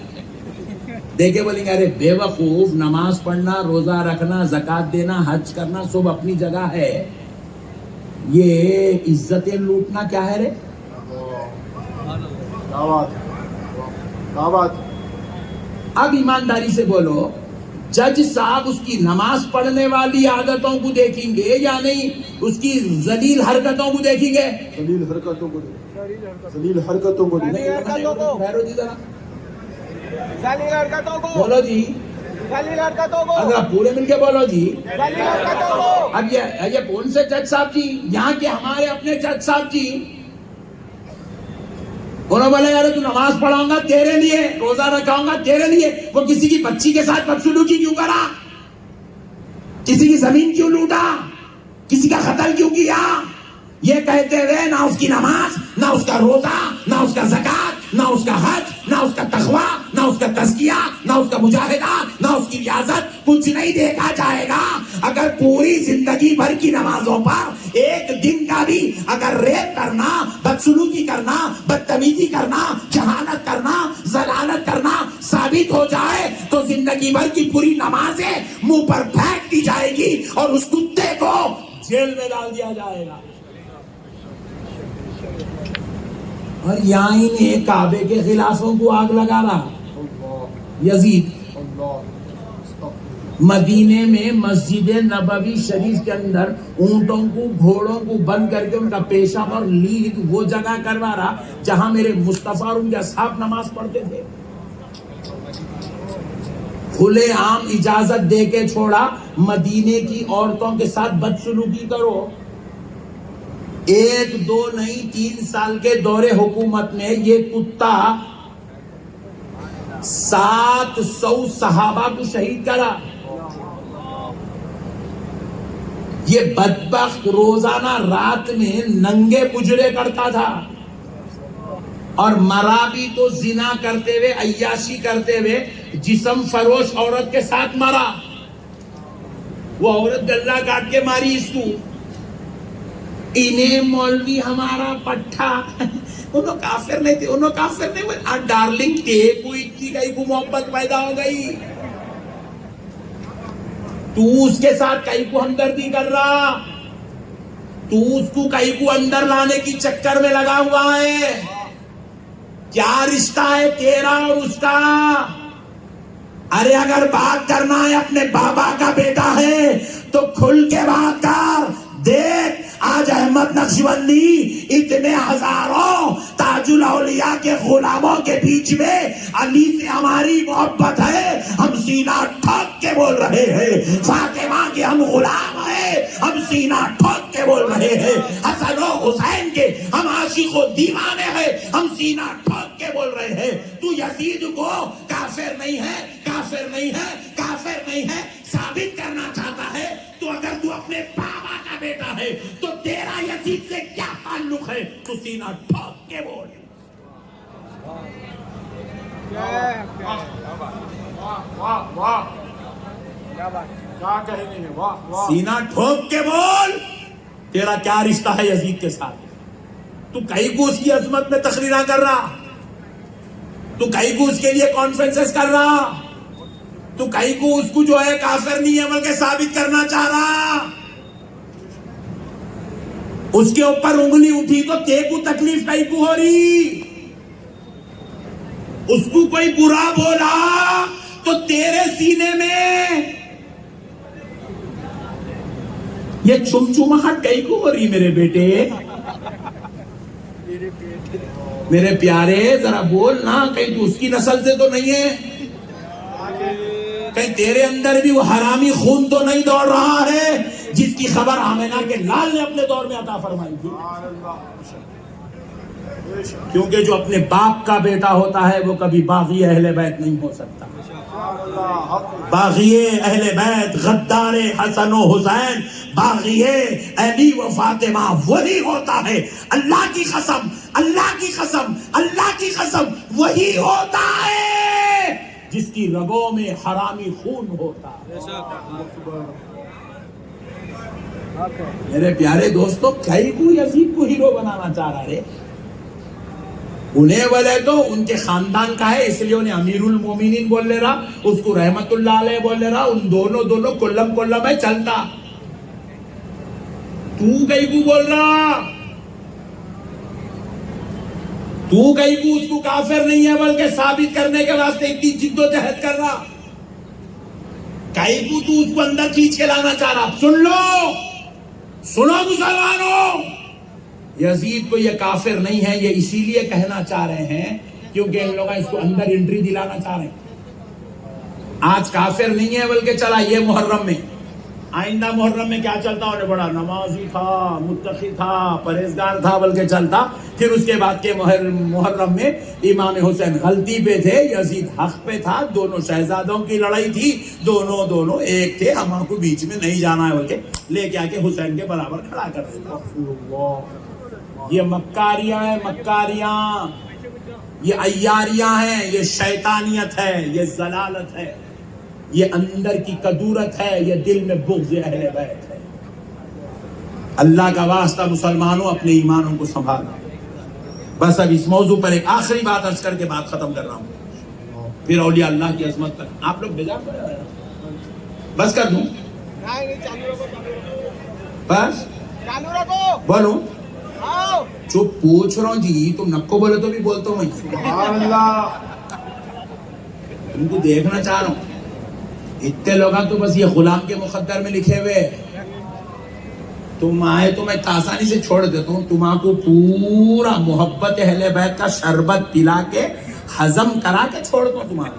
دیکھے بولیں گے ارے بے وقوف، نماز پڑھنا، روزہ رکھنا، زکوٰۃ دینا، حج کرنا سب اپنی جگہ ہے، یہ عزتیں لوٹنا کیا ہے رے؟ اب ایمانداری سے بولو، جج صاحب اس کی نماز پڑھنے والی عادتوں کو دیکھیں گے یا نہیں اس کی ذلیل حرکتوں کو دیکھیں گے؟ ذلیل حرکتوں کو بولو جی، اگر آپ پورے مل کے بولو جی. اب یہ کون سے جج صاحب جی؟ یہاں کے ہمارے اپنے جج صاحب جی. انہوں بولے یار تو نماز پڑھاؤں گا تیرے لیے، روزہ رکھاؤں گا تیرے لیے، وہ کسی کی بچی کے ساتھ بدسلوکی کیوں کرا؟ کسی کی زمین کیوں لوٹا؟ کسی کا قتل کیوں کیا؟ یہ کہتے ہوئے نہ اس کی نماز، نہ اس کا روزہ، نہ اس کا زکوٰۃ، نہ اس کا حج، نہ اس کا تقویٰ، نہ اس کا تزکیہ، نہ اس کا مجاہدہ، نہ اس کی ریاضت، کچھ نہیں دیکھا جائے گا. اگر پوری زندگی بھر کی نمازوں پر ایک دن کا بھی اگر ریپ کرنا، بدسلوکی کرنا، بدتمیزی کرنا، جہالت کرنا، ضلالت کرنا ثابت ہو جائے تو زندگی بھر کی پوری نمازیں منہ پر پھینک دی جائے گی اور اس کتے کو جیل میں ڈال دیا جائے گا. اور یہاں نے کعبے کے خلافوں کو آگ لگا رہا یزید. مدینے میں مسجد نبوی شریف کے اندر اونٹوں کو، گھوڑوں کو بند کر کے ان کا پیشاب اور لید وہ جگہ کروا رہا جہاں میرے مصطفیٰ اور ان کے اصحاب نماز پڑھتے تھے. کھلے عام اجازت دے کے چھوڑا، مدینے کی عورتوں کے ساتھ بدسلوکی کرو. 1 2 نہیں 3 سال کے دور حکومت میں یہ کتا 700 صحابہ کو شہید کرا. یہ بدبخت روزانہ رات میں ننگے مجرے کرتا تھا اور مرا بھی تو زنا کرتے ہوئے، عیاشی کرتے ہوئے، جسم فروش عورت کے ساتھ مرا. وہ عورت گلہ کاٹ کے ماری اس کو. انہیں مولوی ہمارا پٹھا، انہوں کافر نہیں تھے، انہوں کافر نہیں ہوئے. ڈارلنگ تے کوئی اتنی کئی کو محبت پیدا ہو گئی، تو اس کے ساتھ کئی کو ہمدردی کر رہا، تو اس کو کئی کو اندر لانے کی چکر میں لگا ہوا ہے. کیا رشتہ ہے تیرا اور اس کا؟ ارے اگر بات کرنا ہے اپنے بابا کا بیٹا ہے تو کھل کے بات کر. دیکھ آج احمد نقشبندی اتنے ہزاروں تاج الاولیاء کے غلاموں کے بیچ میں علی سے ہماری محبت ہے، ہم سینہ ٹھوک کے بول رہے ہیں. فاطمہ کے ہم غلام ہیں، ہم سینہ ٹھوک کے بول رہے ہیں. حسن و حسین کے ہم عاشق و دیوانے ہیں، ہم سینہ ٹھوک کے بول رہے ہیں. تو یزید کو کافر نہیں ہے، کافر نہیں ہے، کافر نہیں ہے ثابت کرنا چاہتا ہے. تو اگر تو اپنے بابا کا بیٹا ہے تو تیرا یزید سے کیا تعلق ہے؟ تو سینہ ٹھوک کے بول. سینہ ٹھوک کے بول، تیرا کیا رشتہ ہے یزید کے ساتھ؟ تو کئی کو اس کی عظمت میں تقریریں کر رہا، تو کئی کو اس کے لیے کانفرنسز کر رہا. تو کئی کو اس کو جو ہے کافر نہیں ہے بلکہ ثابت کرنا چاہ رہا. اس کے اوپر انگلی اٹھی تو تے کو تکلیف کئی کو ہو رہی. اس کو کوئی برا بولا تو تیرے سینے میں یہ چمچماہٹ کئی کو ہو رہی. میرے بیٹے میرے پیارے ذرا بول نا, کہیں تو اس کی نسل سے تو نہیں ہے, کہیں تیرے اندر بھی وہ حرامی خون تو نہیں دوڑ رہا ہے جس کی خبر آمنہ کے لال نے اپنے دور میں عطا فرمائی تھی. کیونکہ جو اپنے باپ کا بیٹا ہوتا ہے وہ کبھی باغی اہل بیت نہیں ہو سکتا. باغی اہل بیت غدار حسن و حسین, باغی علی و فاطمہ وہی ہوتا ہے. اللہ کی قسم, اللہ کی قسم, اللہ کی قسم وہی ہوتا ہے جس کی رگوں میں حرامی خون ہوتا ہے. میرے پیارے دوستو, کئی کو یزید کو ہیرو بنانا چاہ رہا ہے. انہیں والے تو ان کے خاندان کا ہے اس لیے انہیں امیر المومنین بول لے رہا, اس کو رحمت اللہ علیہ بول لے رہا. ان دونوں کلم ہے چلتا. تو کئی کو بول رہا, تو کئی کو اس کو کافر نہیں ہے بلکہ ثابت کرنے کے واسطے اتنی جد و جہد کر رہا. کئی کو تو اس کو اندر کھینچ کے لانا چاہ رہا. سن لو, سنو مسلمانوں, یزید کو یہ کافر نہیں ہے یہ اسی لیے کہنا چاہ رہے ہیں کیونکہ ان لوگ اس کو اندر انٹری دلانا چاہ رہے ہیں. آج کافر نہیں ہے بلکہ چلا یہ محرم میں, آئندہ محرم میں کیا چلتا, انہیں بڑا نمازی تھا, متقی تھا, پرہیزگار تھا بلکہ چلتا. پھر اس کے بعد کے محرم میں امام حسین غلطی پہ تھے, یزید حق پہ تھا, دونوں شہزادوں کی لڑائی تھی, دونوں ایک تھے, ہم کو بیچ میں نہیں جانا ہے بلکہ لے کے آ کے حسین کے برابر کھڑا کر دیتا. یہ مکاریاں ہیں, مکاریاں, یہ عیاریاں ہیں, یہ شیطانیت ہے, یہ ضلالت ہے, یہ اندر کی کدورت ہے, یہ دل میں بغض اہل بیت ہے. اللہ کا واسطہ مسلمانوں اپنے ایمانوں کو سنبھالنا. بس اب اس موضوع پر ایک آخری بات عرض کر کے بات ختم کر رہا ہوں, پھر اولیاء اللہ کی عظمت پر آپ لوگ بیجا پڑے. بس کر دوں, بس بولوں, چپ پوچھ رہا ہوں جی, تم نکو بولے تو بھی بولتا ہوں میں. تم کو دیکھنا چاہ رہا ہوں, اتنے لوگ تو بس یہ غلام کے مقدر میں لکھے ہوئے. تم آئے تو میں آسانی سے چھوڑ دیتا ہوں, تمہاں کو پورا محبت اہل بیت کا شربت پلا کے ہضم کرا کے چھوڑ دو تمہارا,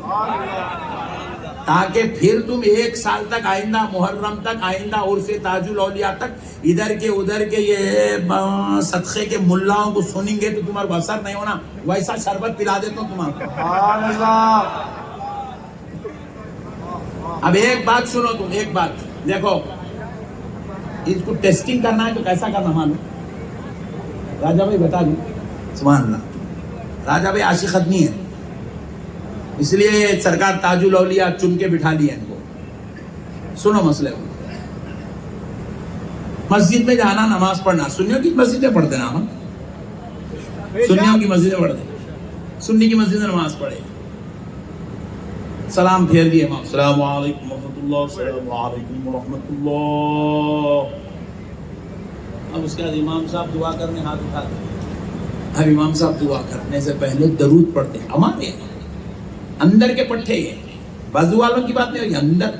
تاکہ پھر تم ایک سال تک, آئندہ محرم تک, آئندہ عرس تاج الاولیاء تک ادھر کے یہ صدقے کے ملاؤں کو سنیں گے تو تمہارا اثر نہیں ہونا. ویسا شربت پلا دیتا ہوں تمہارا. اب ایک بات سنو, تم ایک بات دیکھو, اس کو ٹیسٹنگ کرنا ہے تو کیسا کرنا معلوم؟ راجہ بھائی بتا دوں. سبحان اللہ, راجہ بھائی عاشق ختمی ہے, اس لیے سرکار تاج الاولیاء چن کے بٹھا لیا ان کو. سنو مسئلے کو, مسجد میں جانا, نماز پڑھنا, سنیوں کی مسجدیں پڑھتے نا, ہم سنیوں کی مسجدیں پڑھتے, سنی کی مسجد میں نماز پڑھے, سلام پھیر دیے امام, السلام علیکم ورحمۃ اللہ, السلام علیکم ورحمۃ اللہ. اب اس کے بعد امام صاحب دعا کرنے ہاتھ اٹھاتے. اب امام صاحب دعا کرنے سے پہلے درود پڑھتے ہیں. ہمارے اندر کے پٹھے یہ بازو والوں کی بات نہیں ہوگی, اندر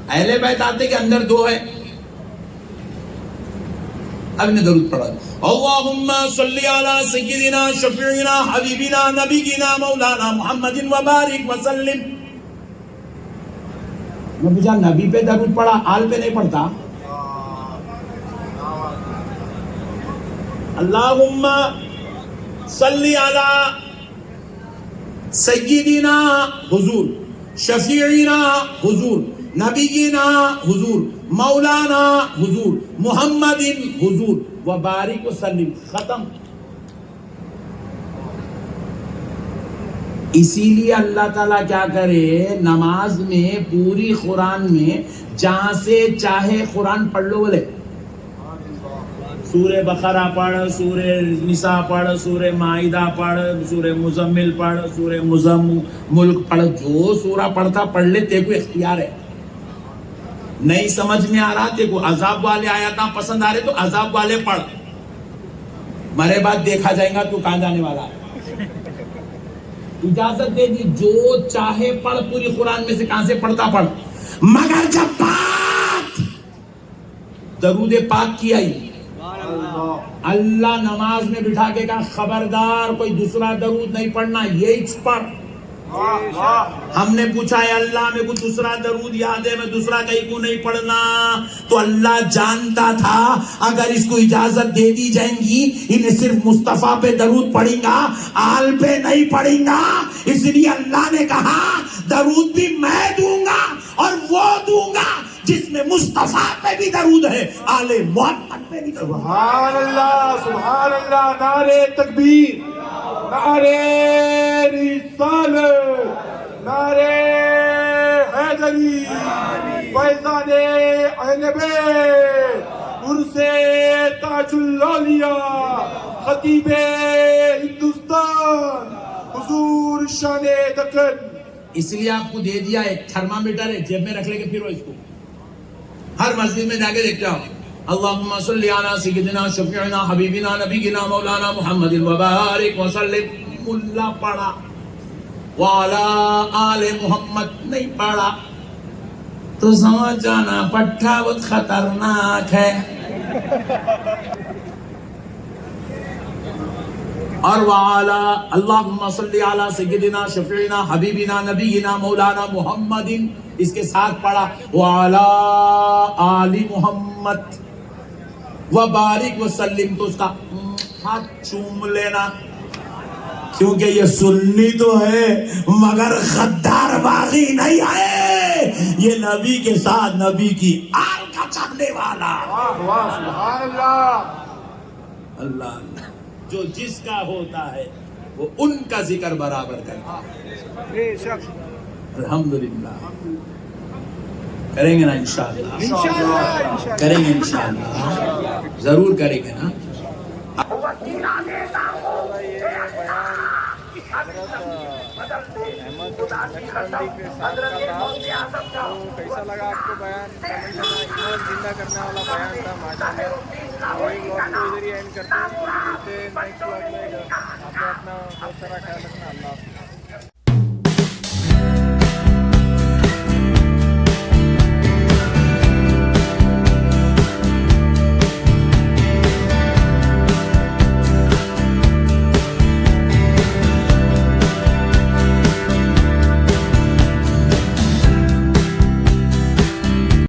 اہل بیت آتے کہ اندر دو ہے. اب نے درود پڑھا, اللہم صلی علی سیدنا شفیعنا حبیبنا نبینا مولانا محمد وبارک وسلم. نبی جان نبی پہ درود پڑھا, آل پہ نہیں پڑھتا. اللہم صلی علی سیدنا حضور, شفیعنا حضور, نبینا حضور, مولانا حضور, محمد حضور, وبارک وسلم. ختم. اسی لیے اللہ تعالیٰ کیا کرے, نماز میں پوری قرآن میں جہاں سے چاہے قرآن پڑھ لو بولے. سورہ بقرہ پڑھ، سورہ نساء پڑھ، سورہ مائدہ پڑھ، سورہ مزمل پڑھ، سورہ ملک پڑھ، جو سورہ پڑھتا پڑھ لے، تے کو اختیار ہے. نہیں سمجھ میں آ رہا، تے کو عذاب والے آیات پسند آ رہے تو عذاب والے پڑھ، مرے بعد دیکھا جائے گا تو کہاں جانے والا ہے. اجازت دے دی، جو چاہے پڑھ، پوری قرآن میں سے کہاں سے پڑھتا پڑھ، مگر جب بات درود پاک کی آئی، اللہ نماز میں بٹھا کے کہا خبردار کوئی دوسرا درود نہیں پڑھنا، یہی پڑھ. ہم نے پوچھا ہے اللہ میں کوئی دوسرا درود یاد ہے، میں دوسرا کہیں کو نہیں پڑھنا. تو اللہ جانتا تھا اگر اس کو اجازت دے دی جائیں گی، انہیں صرف مصطفیٰ پہ درود پڑھیں گا، آل پہ نہیں پڑھیں گا. اس لیے اللہ نے کہا درود بھی میں دوں گا اور وہ دوں گا جس میں مصطفیٰ پہ بھی درود ہے، آل محمد پہ بھی درود. سبحان اللہ، سبحان اللہ، نعرہ تکبیر، نعرہ رسالت، نعرہ حیدری، فیضان اہل بیت، عرس تاج الاولیاء، خطیب ہندوستان، حضور شان دکن. اس لیے آپ کو دے دیا ایک تھرمامیٹر ہے، جیب میں رکھ لے کے پھر اس کو ہر مسجد میں جا کے دیکھتے ہو. اللہم صلی علی سیدنا شفیعنا حبیبنا نبینا مولانا محمد وبارک وسلم. ملا پڑھا وعلی آل محمد نہیں پڑھا تو سمجھ جانا پٹھا بہت خطرناک ہے. اور وعلی اللہم صلی علی سیدنا شفیعنا حبیبنا نبینا مولانا محمد، اس کے ساتھ پڑھا وعلی آل محمد وبارک وسلم، تو اس کا ہاتھ چوم لینا، کیونکہ یہ سنی تو ہے مگر غدار باغی نہیں ہے، یہ نبی کے ساتھ نبی کی آل کا چاہنے والا. واہ واہ، سبحان اللہ. اللہ جو جس کا ہوتا ہے وہ ان کا ذکر برابر کرتا ہے. الحمدللہ کریں گے نا انشاءاللہ، کریں گے انشاءاللہ، ضرور کریں گے نا. کیسا لگا آپ کو بیان؟ ایمان زندہ کرنے والا بیان تھا ماشاءاللہ. وہی بلاگ کو ادھر ہی اینڈ کرتے ہیں، نیکسٹ بلاگ میں. آپ نے اپنا بہت سارا خیال رکھنا.